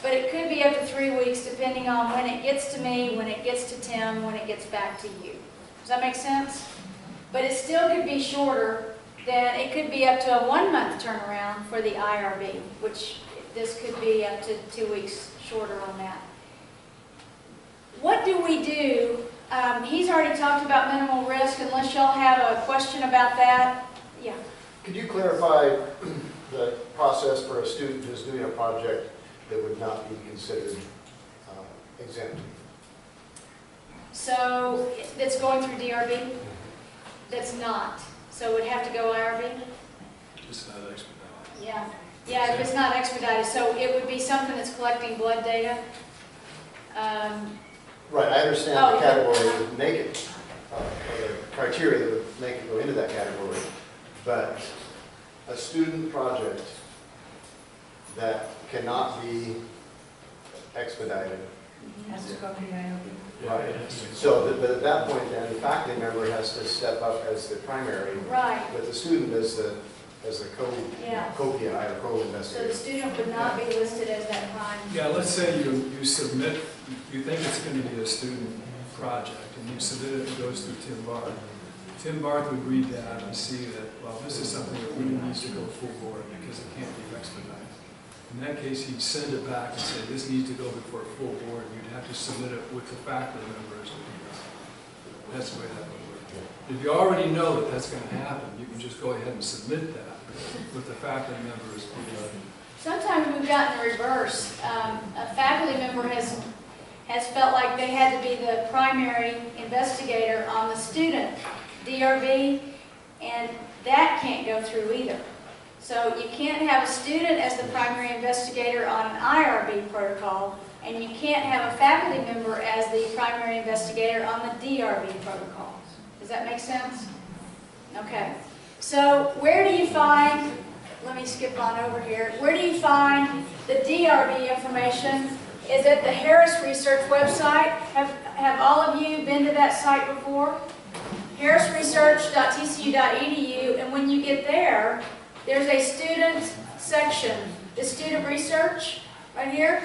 But it could be up to 3 weeks depending on when it gets to me, when it gets to Tim, when it gets back to you. Does that make sense? But it still could be shorter than, it could be up to a 1-month turnaround for the IRB, which this could be up to 2 weeks shorter on that. What do we do? He's already talked about minimal risk, unless y'all have a question about that. Yeah. Could you clarify the process for a student who's doing a project that would not be considered exempt? So that's going through DRB? That's not. So it would have to go IRB? It's not expedited. Yeah. Yeah, if it's not expedited. So it would be something that's collecting blood data. Right, I understand Oh, the category that would make it, or the criteria that would make it go into that category, but a student project that cannot be expedited. Has to go to the IRB. Right. So, but at that point then, the faculty member has to step up as the primary, Right. but the student as the Yeah. co-PI or So the co-investigator. student would not be listed as that prime. Yeah, let's say you submit, you think it's going to be a student project, and you submit it, it goes through Tim Barth. Tim Barth would read that and see that, well, this is something that really needs to go full board because it can't be expedited. In that case, he'd send it back and say, this needs to go before a full board. You'd have to submit it with the faculty members. That's the way that would work. If you already know that that's going to happen, you can just go ahead and submit that with the faculty members. Sometimes we've gotten the reverse. A faculty member has felt like they had to be the primary investigator on the student DRB, and that can't go through either. So you can't have a student as the primary investigator on an IRB protocol, and you can't have a faculty member as the primary investigator on the DRB protocol. Does that make sense? Okay. So where do you find, let me skip on over here, where do you find the DRB information? Is at the Harris Research website. Have all of you been to that site before? harrisresearch.tcu.edu, and when you get there, there's a student section, the student research right here,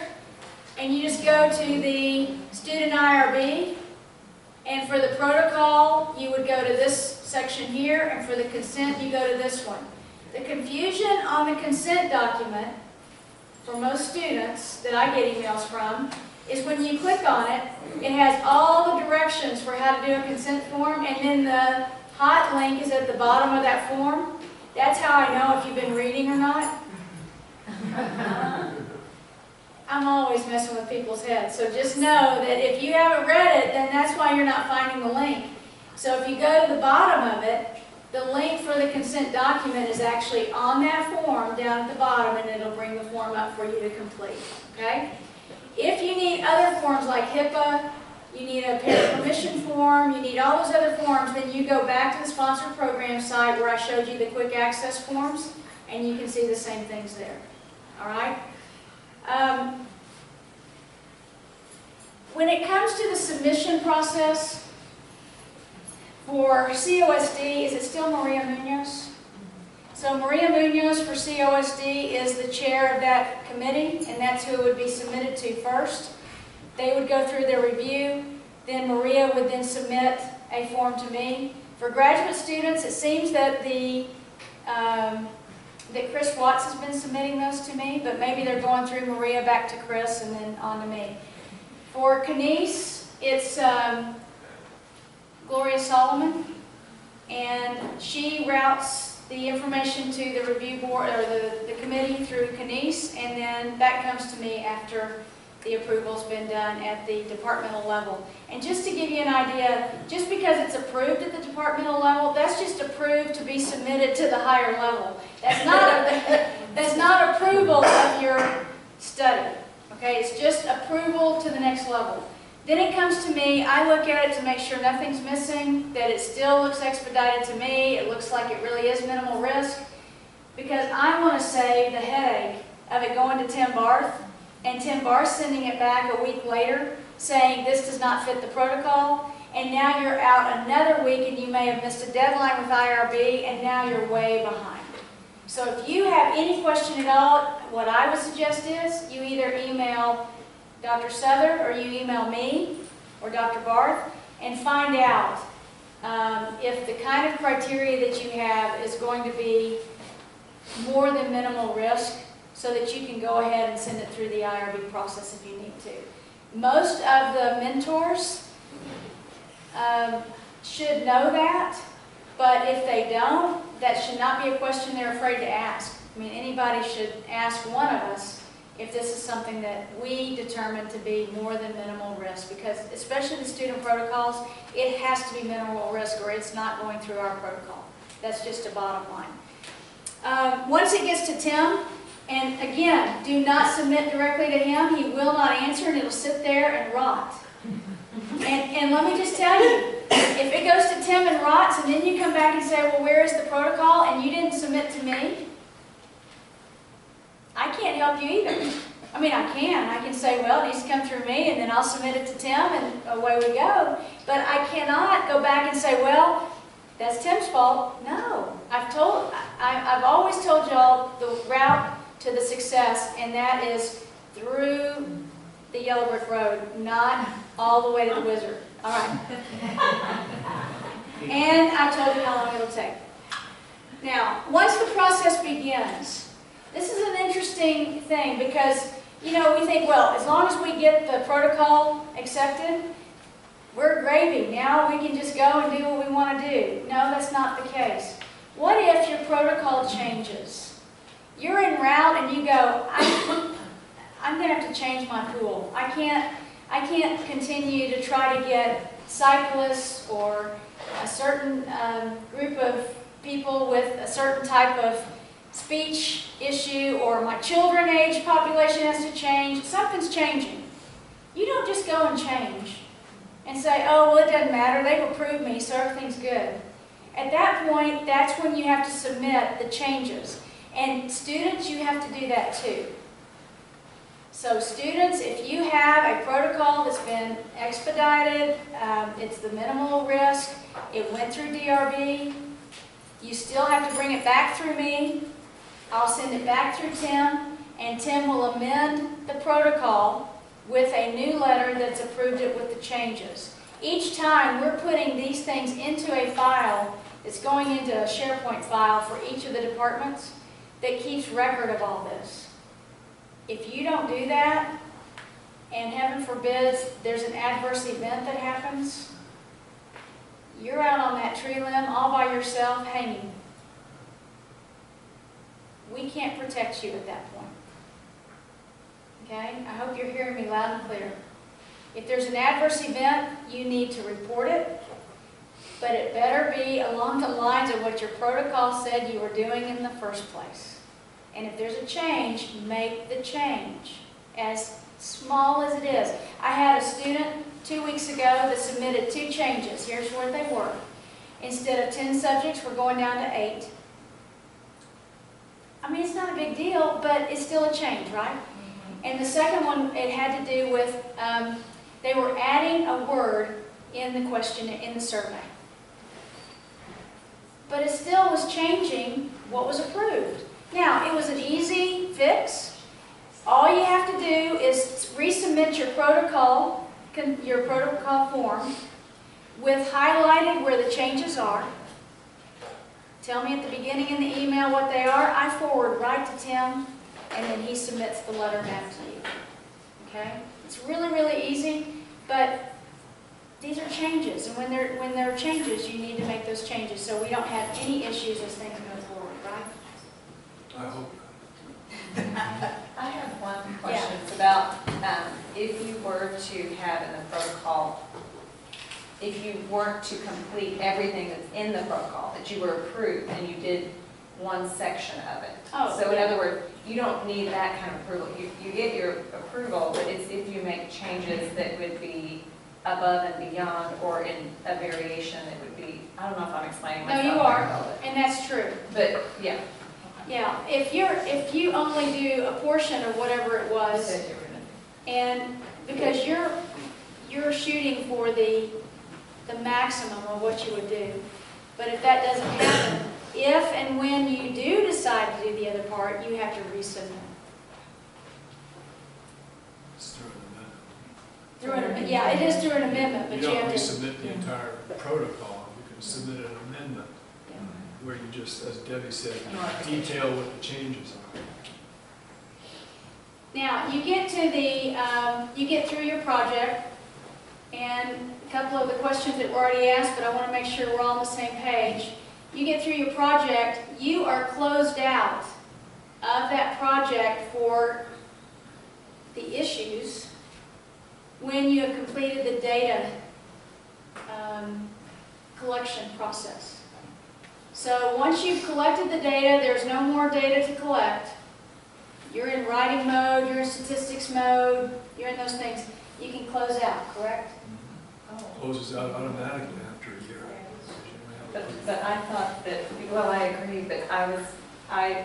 and you just go to the student IRB, and for the protocol, you would go to this section here, and for the consent, you go to this one. The confusion on the consent document for most students that I get emails from is when you click on it, it has all the directions for how to do a consent form, and then the hot link is at the bottom of that form. That's how I know if you've been reading or not. I'm always messing with people's heads, so just know that if you haven't read it, then that's why you're not finding the link. So if you go to the bottom of it, the link for the consent document is actually on that form down at the bottom, and it'll bring the form up for you to complete, okay? If you need other forms like HIPAA, you need a parent permission form, you need all those other forms, then you go back to the sponsored program site where I showed you the quick access forms, and you can see the same things there, all right? When it comes to the submission process for COSD, is it still Maria Munoz? So Maria Munoz for COSD is the chair of that committee, and that's who it would be submitted to first. They would go through their review, then Maria would then submit a form to me. For graduate students, it seems that that Chris Watts has been submitting those to me, but maybe they're going through Maria back to Chris and then on to me. For Kenise, it's Gloria Solomon, and she routes the information to the review board, or the committee through Kenise, and then that comes to me after the approval's been done at the departmental level. And just to give you an idea, just because it's approved at the departmental level, that's just approved to be submitted to the higher level. That's not approval of your study, okay? It's just approval to the next level. Then it comes to me, I look at it to make sure nothing's missing, that it still looks expedited to me, it looks like it really is minimal risk, because I want to save the headache of it going to Tim Barth, and Tim Barth sending it back a week later saying this does not fit the protocol, and now you're out another week and you may have missed a deadline with IRB, and now you're way behind. So if you have any question at all, what I would suggest is you either email Dr. Souther or you email me or Dr. Barth and find out if the kind of criteria that you have is going to be more than minimal risk, so that you can go ahead and send it through the IRB process if you need to. Most of the mentors should know that, but if they don't, that should not be a question they're afraid to ask. I mean, anybody should ask one of us if this is something that we determine to be more than minimal risk, because especially the student protocols, it has to be minimal risk or it's not going through our protocol. That's just a bottom line. Once it gets to Tim, and again, do not submit directly to him. He will not answer, and it'll sit there and rot. And let me just tell you, if it goes to Tim and rots, and then you come back and say, well, where is the protocol, and you didn't submit to me, I can't help you either. I mean, I can say, well, it needs to come through me, and then I'll submit it to Tim, and away we go. But I cannot go back and say, well, that's Tim's fault. No. I've always told y'all the route to the success, and that is through the Yellow Brick Road, not all the way to the Wizard. All right. And I told you how long it'll take. Now, once the process begins, this is an interesting thing because, you know, we think, well, as long as we get the protocol accepted, we're gravy. Now we can just go and do what we want to do. No, that's not the case. What if your protocol changes? You're en route and you go, I'm going to have to change my pool. I can't continue to try to get cyclists or a certain group of people with a certain type of speech issue, or my children age population has to change. Something's changing. You don't just go and change and say, oh, well, it doesn't matter. They've approved me, so everything's good. At that point, that's when you have to submit the changes. And students, you have to do that too. So students, if you have a protocol that's been expedited, it's the minimal risk, it went through DRB, you still have to bring it back through me. I'll send it back through Tim, and Tim will amend the protocol with a new letter that's approved it with the changes. Each time we're putting these things into a file that's going into a SharePoint file for each of the departments that keeps record of all this. If you don't do that, and heaven forbid there's an adverse event that happens, you're out on that tree limb all by yourself hanging. We can't protect you at that point. Okay? I hope you're hearing me loud and clear. If there's an adverse event, you need to report it, but it better be along the lines of what your protocol said you were doing in the first place. And if there's a change, make the change, as small as it is. I had a student 2 weeks ago that submitted 2 changes. Here's where they were. Instead of 10 subjects, we're going down to 8. I mean, it's not a big deal, but it's still a change, right? And the second one, it had to do with, they were adding a word in the question, in the survey. But it still was changing what was approved. Now, it was an easy fix. All you have to do is resubmit your protocol form with highlighted where the changes are. Tell me at the beginning in the email what they are. I forward right to Tim, and then he submits the letter back to you. Okay? It's really, really easy, but these are changes, and when there are changes, you need to make those changes, so we don't have any issues as things go forward, right? I hope. I have one question. It's about if you were to have in the protocol, if you weren't to complete everything that's in the protocol, that you were approved and you did one section of it. Oh, So in yeah. other words, you don't need that kind of approval. You get your approval, but it's if you make changes that would be above and beyond, or in a variation that would be, I don't know if I'm explaining No, myself. you are, very well, and that's true. But yeah. Yeah, if you only do a portion of whatever it You was, said you were gonna- and because you're shooting for the maximum of what you would do, but if that doesn't happen, if and when you do decide to do the other part, you have to resubmit. It's through Through an, yeah, it is through an amendment, but You you don't have to. resubmit the entire protocol, you can submit an amendment where you just, as Debbie said, detail what the changes are. Now, you get to you get through your project, and a couple of the questions that were already asked, but I want to make sure we're all on the same page. You get through your project, you are closed out of that project for the issues when you have completed the data collection process. So once you've collected the data, there's no more data to collect. You're in writing mode, you're in statistics mode, you're in those things. You can close out, correct? Closes out automatically after a year. But I thought that, well, I agree, but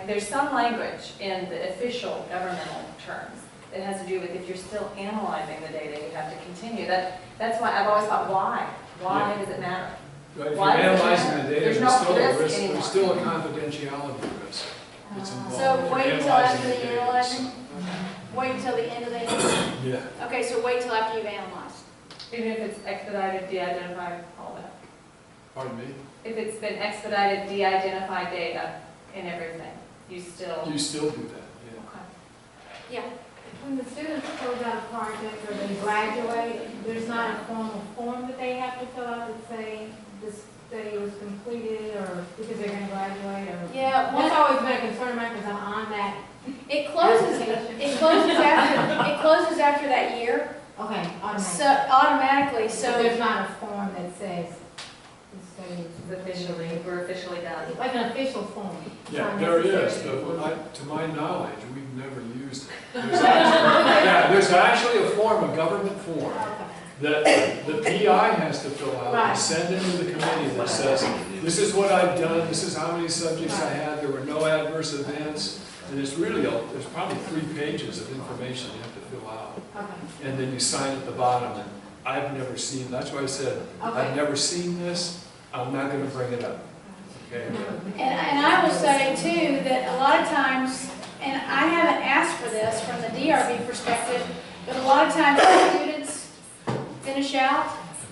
there's some language in the official governmental terms that has to do with if you're still analyzing the data, you have to continue. That's why I've always thought, why? Why does it matter? Right, if you're Why does it analyzing matter? the data, There's there's no still a risk risk, anymore. there's still a confidentiality risk that's involved. So if you're wait until analyzing after the data. analyzing? Wait until the end of the analysis? Yeah. Okay, so wait till after you've analyzed. Even if it's expedited, de-identified, all that. Pardon me? If it's been expedited, de-identified data and everything, you still. You still do that, yeah. Okay. Yeah. When the students close out a project or they graduate, there's not a formal form that they have to fill out that say this study was completed or because they're going to graduate or? Yeah, That's always been a concern of mine because I'm on that. it closes after that year, Okay, so automatic. automatically, So so. there's not a form that says this study is We're officially done. like an official form. It's Yeah, not there is, necessarily- but to my knowledge, we've never used it. There's actually a form, a government form, Okay. that the PI has to fill out Right. and send into the committee that says, this is what I've done, this is how many subjects I had, there were no adverse events. And it's really, there's probably 3 pages of information you have to fill out. Okay. And then you sign at the bottom, and I've never seen, that's why I said, I've Okay. never seen this, I'm not gonna bring it up. Okay? And I will say too, that a lot of times, and I haven't asked for this from the DRB perspective, but a lot of times when students finish out,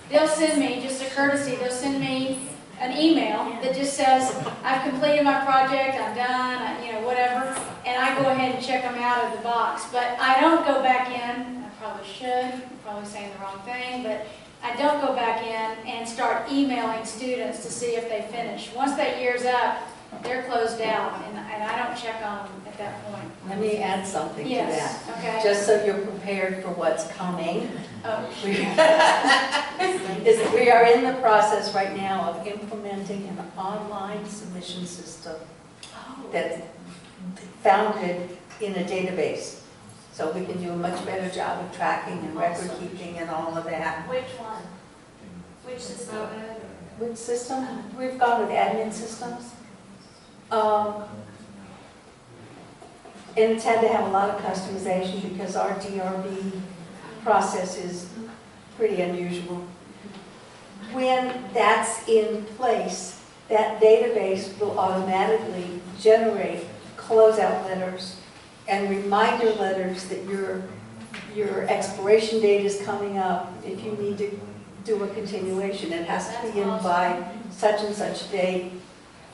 they'll send me, just a courtesy, they'll send me an email that just says, I've completed my project, I'm done, whatever, and I go ahead and check them out of the box. But I don't go back in, I probably should, I'm probably saying the wrong thing, but I don't go back in and start emailing students to see if they finish. Once that year's up, they're closed out, and I don't check on them at that point. Let me add something to that. Yes, okay. Just so you're prepared for what's coming. Oh, Is we are in the process right now of implementing an online submission system that's founded in a database. So we can do a much better job of tracking and record keeping and all of that. which one? Which system? Which system? We've gone with admin systems. And it's had to have a lot of customization because our DRB process is pretty unusual. When that's in place, that database will automatically generate closeout letters and reminder letters that your expiration date is coming up. If you need to do a continuation, it has to be in by such and such date,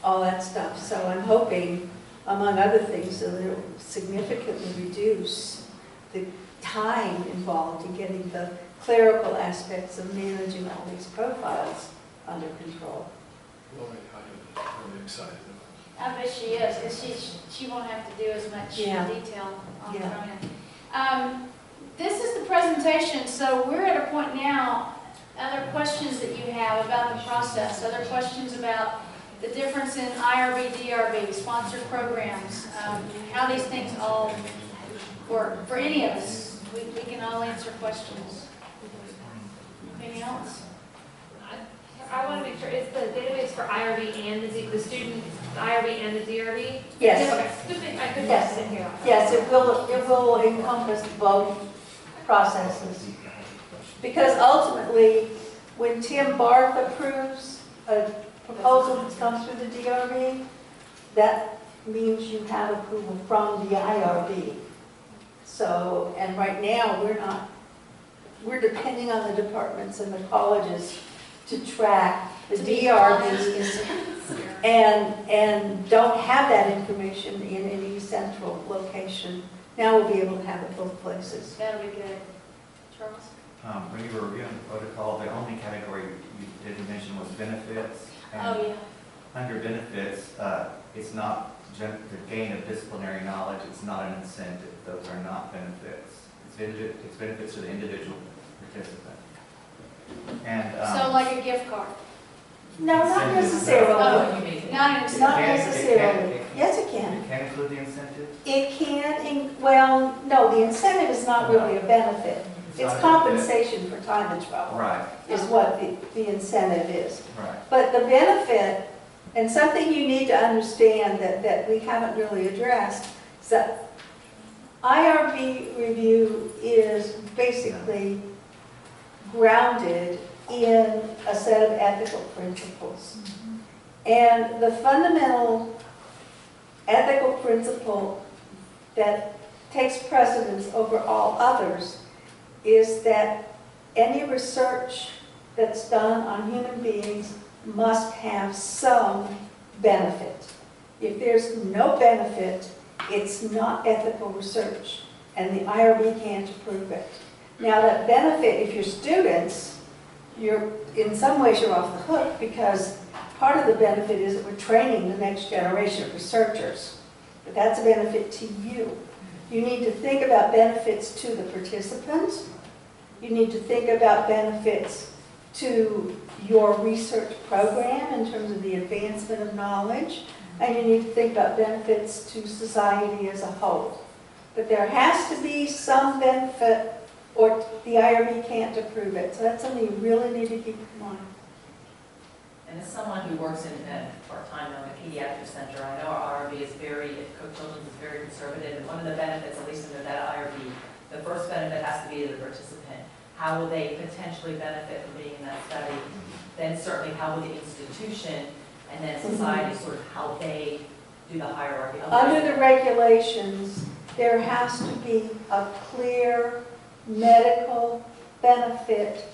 all that stuff. So I'm hoping, among other things, that it will significantly reduce the time involved in getting the clerical aspects of managing all these profiles under control. Lori, I'm really excited about I bet she is, because she won't have to do as much Yeah. detail on the Yeah. front end. This is the presentation, so we're at a point now, other questions that you have about the process, other questions about the difference in IRB, DRB, sponsored programs, how these things all work. For any of us, we can all answer questions. Anything else? I want to make sure, it's the database for IRB and the student, the IRB and the DRB? Yes. Okay, just think- I couldn't Yes. sit here. Yes, it will encompass both processes. Because ultimately, when Tim Barth approves a proposal that's come through the DRB, that means you have approval from the IRB. So, and right now, we're depending on the departments and the colleges to track the To be DRBs and don't have that information in any central location. Now we'll be able to have it both places. That'll be good. Charles? When you were reviewing the protocol, the only category you didn't mention was benefits. And Oh, yeah. under benefits, it's not the gain of disciplinary knowledge, it's not an incentive. Those are not benefits. It's benefits to the individual participant. And So like a gift card? No, not incentives- necessarily. Oh, not an Not incentive. necessarily. Yes, it can. It can include the incentive? It can, well, no, the incentive is not really a benefit. It's not a benefit. compensation for time and trouble, Right, is what the incentive is. right. But the benefit, and something you need to understand that we haven't really addressed, is that IRB review is basically grounded in a set of ethical principles. And the fundamental ethical principle that takes precedence over all others is that any research that's done on human beings must have some benefit. If there's no benefit, it's not ethical research, and the IRB can't approve it. Now, that benefit, if you're students, in some ways you're off the hook, because part of the benefit is that we're training the next generation of researchers. But that's a benefit to you. You need to think about benefits to the participants. You need to think about benefits to your research program in terms of the advancement of knowledge. And you need to think about benefits to society as a whole. But there has to be some benefit, or the IRB can't approve it. So that's something you really need to keep in mind. And as someone who works in part-time in a pediatric center, I know our IRB is Cook Children's is very conservative, and one of the benefits, at least under that IRB, the first benefit has to be to the participant. How will they potentially benefit from being in that study? Then certainly how will the institution, and then society, sort of how they do the hierarchy. Under the regulations, there has to be a clear medical benefit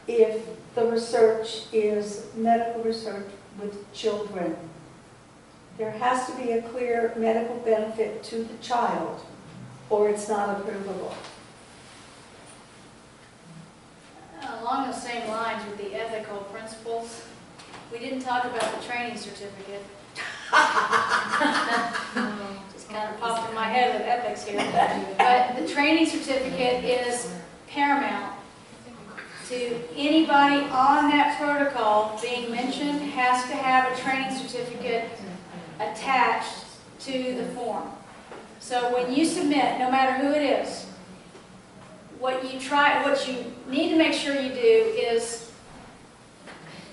if the research is medical research with children. There has to be a clear medical benefit to the child, or it's not approvable. Along those same lines with the ethical principles, we didn't talk about the training certificate. Just kind of popped in my head with ethics here. But the training certificate is paramount to anybody on that protocol being mentioned has to have a training certificate attached to the form. So when you submit, no matter who it is, what you need to make sure you do is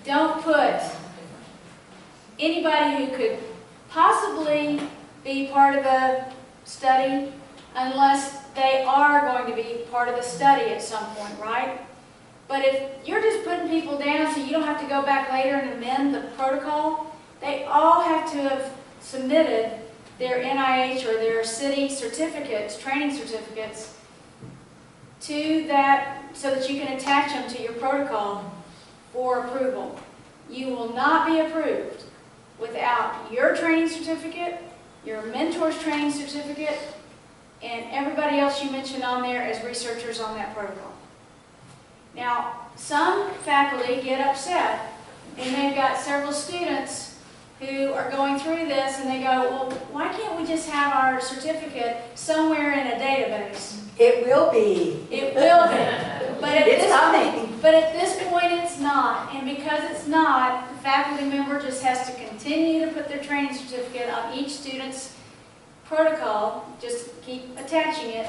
don't put anybody who could possibly be part of the study unless they are going to be part of the study at some point, right? But if you're just putting people down so you don't have to go back later and amend the protocol, they all have to have submitted their NIH or their city certificates, training certificates, to that so that you can attach them to your protocol for approval. You will not be approved without your training certificate, your mentor's training certificate, and everybody else you mentioned on there as researchers on that protocol. Now, some faculty get upset, and they've got several students who are going through this, and they go, well, why can't we just have our certificate somewhere in a database? It will be. It will be, but at It's this coming. But at this point, it's not, and because it's not, the faculty member just has to continue to put their training certificate on each student's protocol, just keep attaching it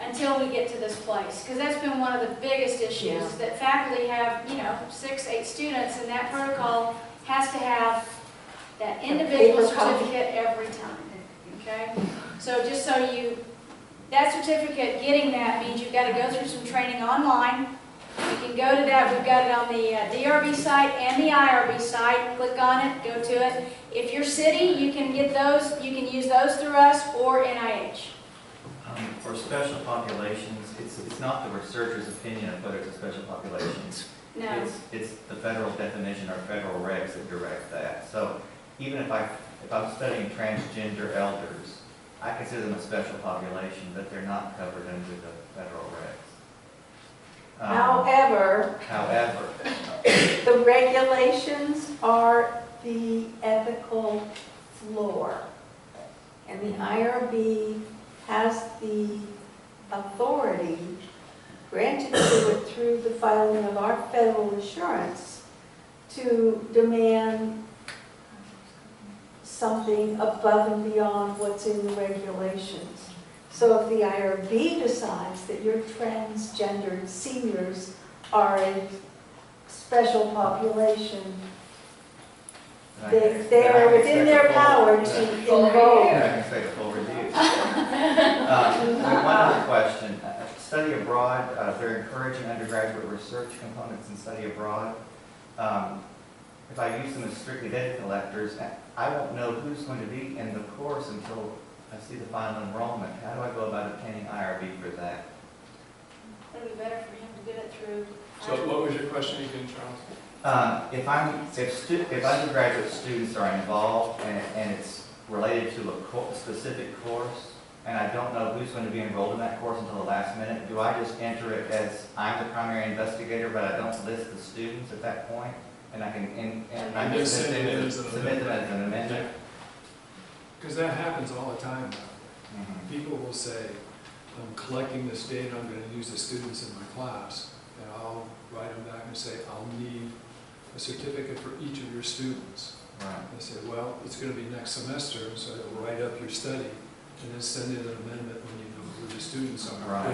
until we get to this place. Because that's been one of the biggest issues, Yeah. that faculty have, 6, 8 students, and that protocol has to have that individual paper copy. certificate every time, okay? So just so that certificate, getting that means you've got to go through some training online. You can go to that, we've got it on the DRB site and the IRB site. Click on it, go to it. If you're city, you can get those, you can use those through us or NIH. For special populations, it's not the researcher's opinion of whether it's a special population. No. It's the federal definition or federal regs that direct that. So even if I'm studying transgender elders, I consider them a special population, but they're not covered under the federal regs. However, However, the regulations are the ethical floor. And the IRB has the authority granted to it through the filing of our federal assurance to demand something above and beyond what's in the regulations. So if the IRB decides that your transgendered seniors are a special population, they are within their power to enroll. I can expect a full review. One other question. Study abroad, they're encouraging undergraduate research components in study abroad. If I use them as strictly data collectors, I won't know who's going to be in the course until I see the final enrollment. How do I go about obtaining IRB for that? It'd be better for him to get it through. So what was your question again, Charles? If undergraduate students are involved and it's related to a specific course, and I don't know who's going to be enrolled in that course until the last minute, do I just enter it as I'm the primary investigator, but I don't list the students at that point? And I can And just send it in as an submit them as an amendment? Because that happens all the time now. Mhm. People will say, I'm collecting this data, I'm going to use the students in my class, and I'll write them back and say, I'll need a certificate for each of your students. Right. They say, well, it's going to be next semester, so I'll write up your study, and then send in an amendment when you know who the students are, Right.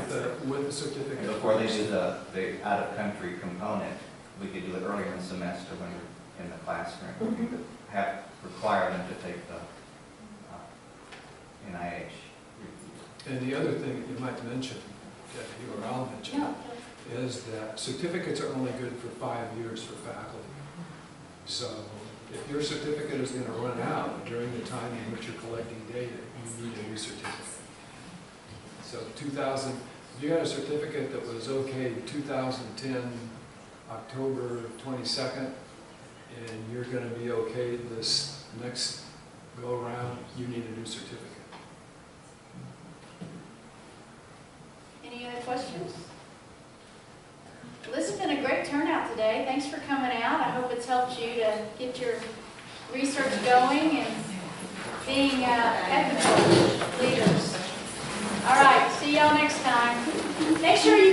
with the certificate. And before they do the out-of-country component, we could do it earlier in the semester when we're in the classroom. We could require them to take the NIH review. And the other thing that you might mention, Kathy, or I'll mention, Yeah. is that certificates are only good for 5 years for faculty. So if your certificate is going to run out during the time in which you're collecting data, you need a new certificate. So if you got a certificate that was okay 2010, October 22nd, and you're going to be okay this next go around, you need a new certificate. Any other questions? Well, this has been a great turnout today. Thanks for coming out. I hope it's helped you to get your research going and being ethical leaders. All right, see y'all next time. Make sure you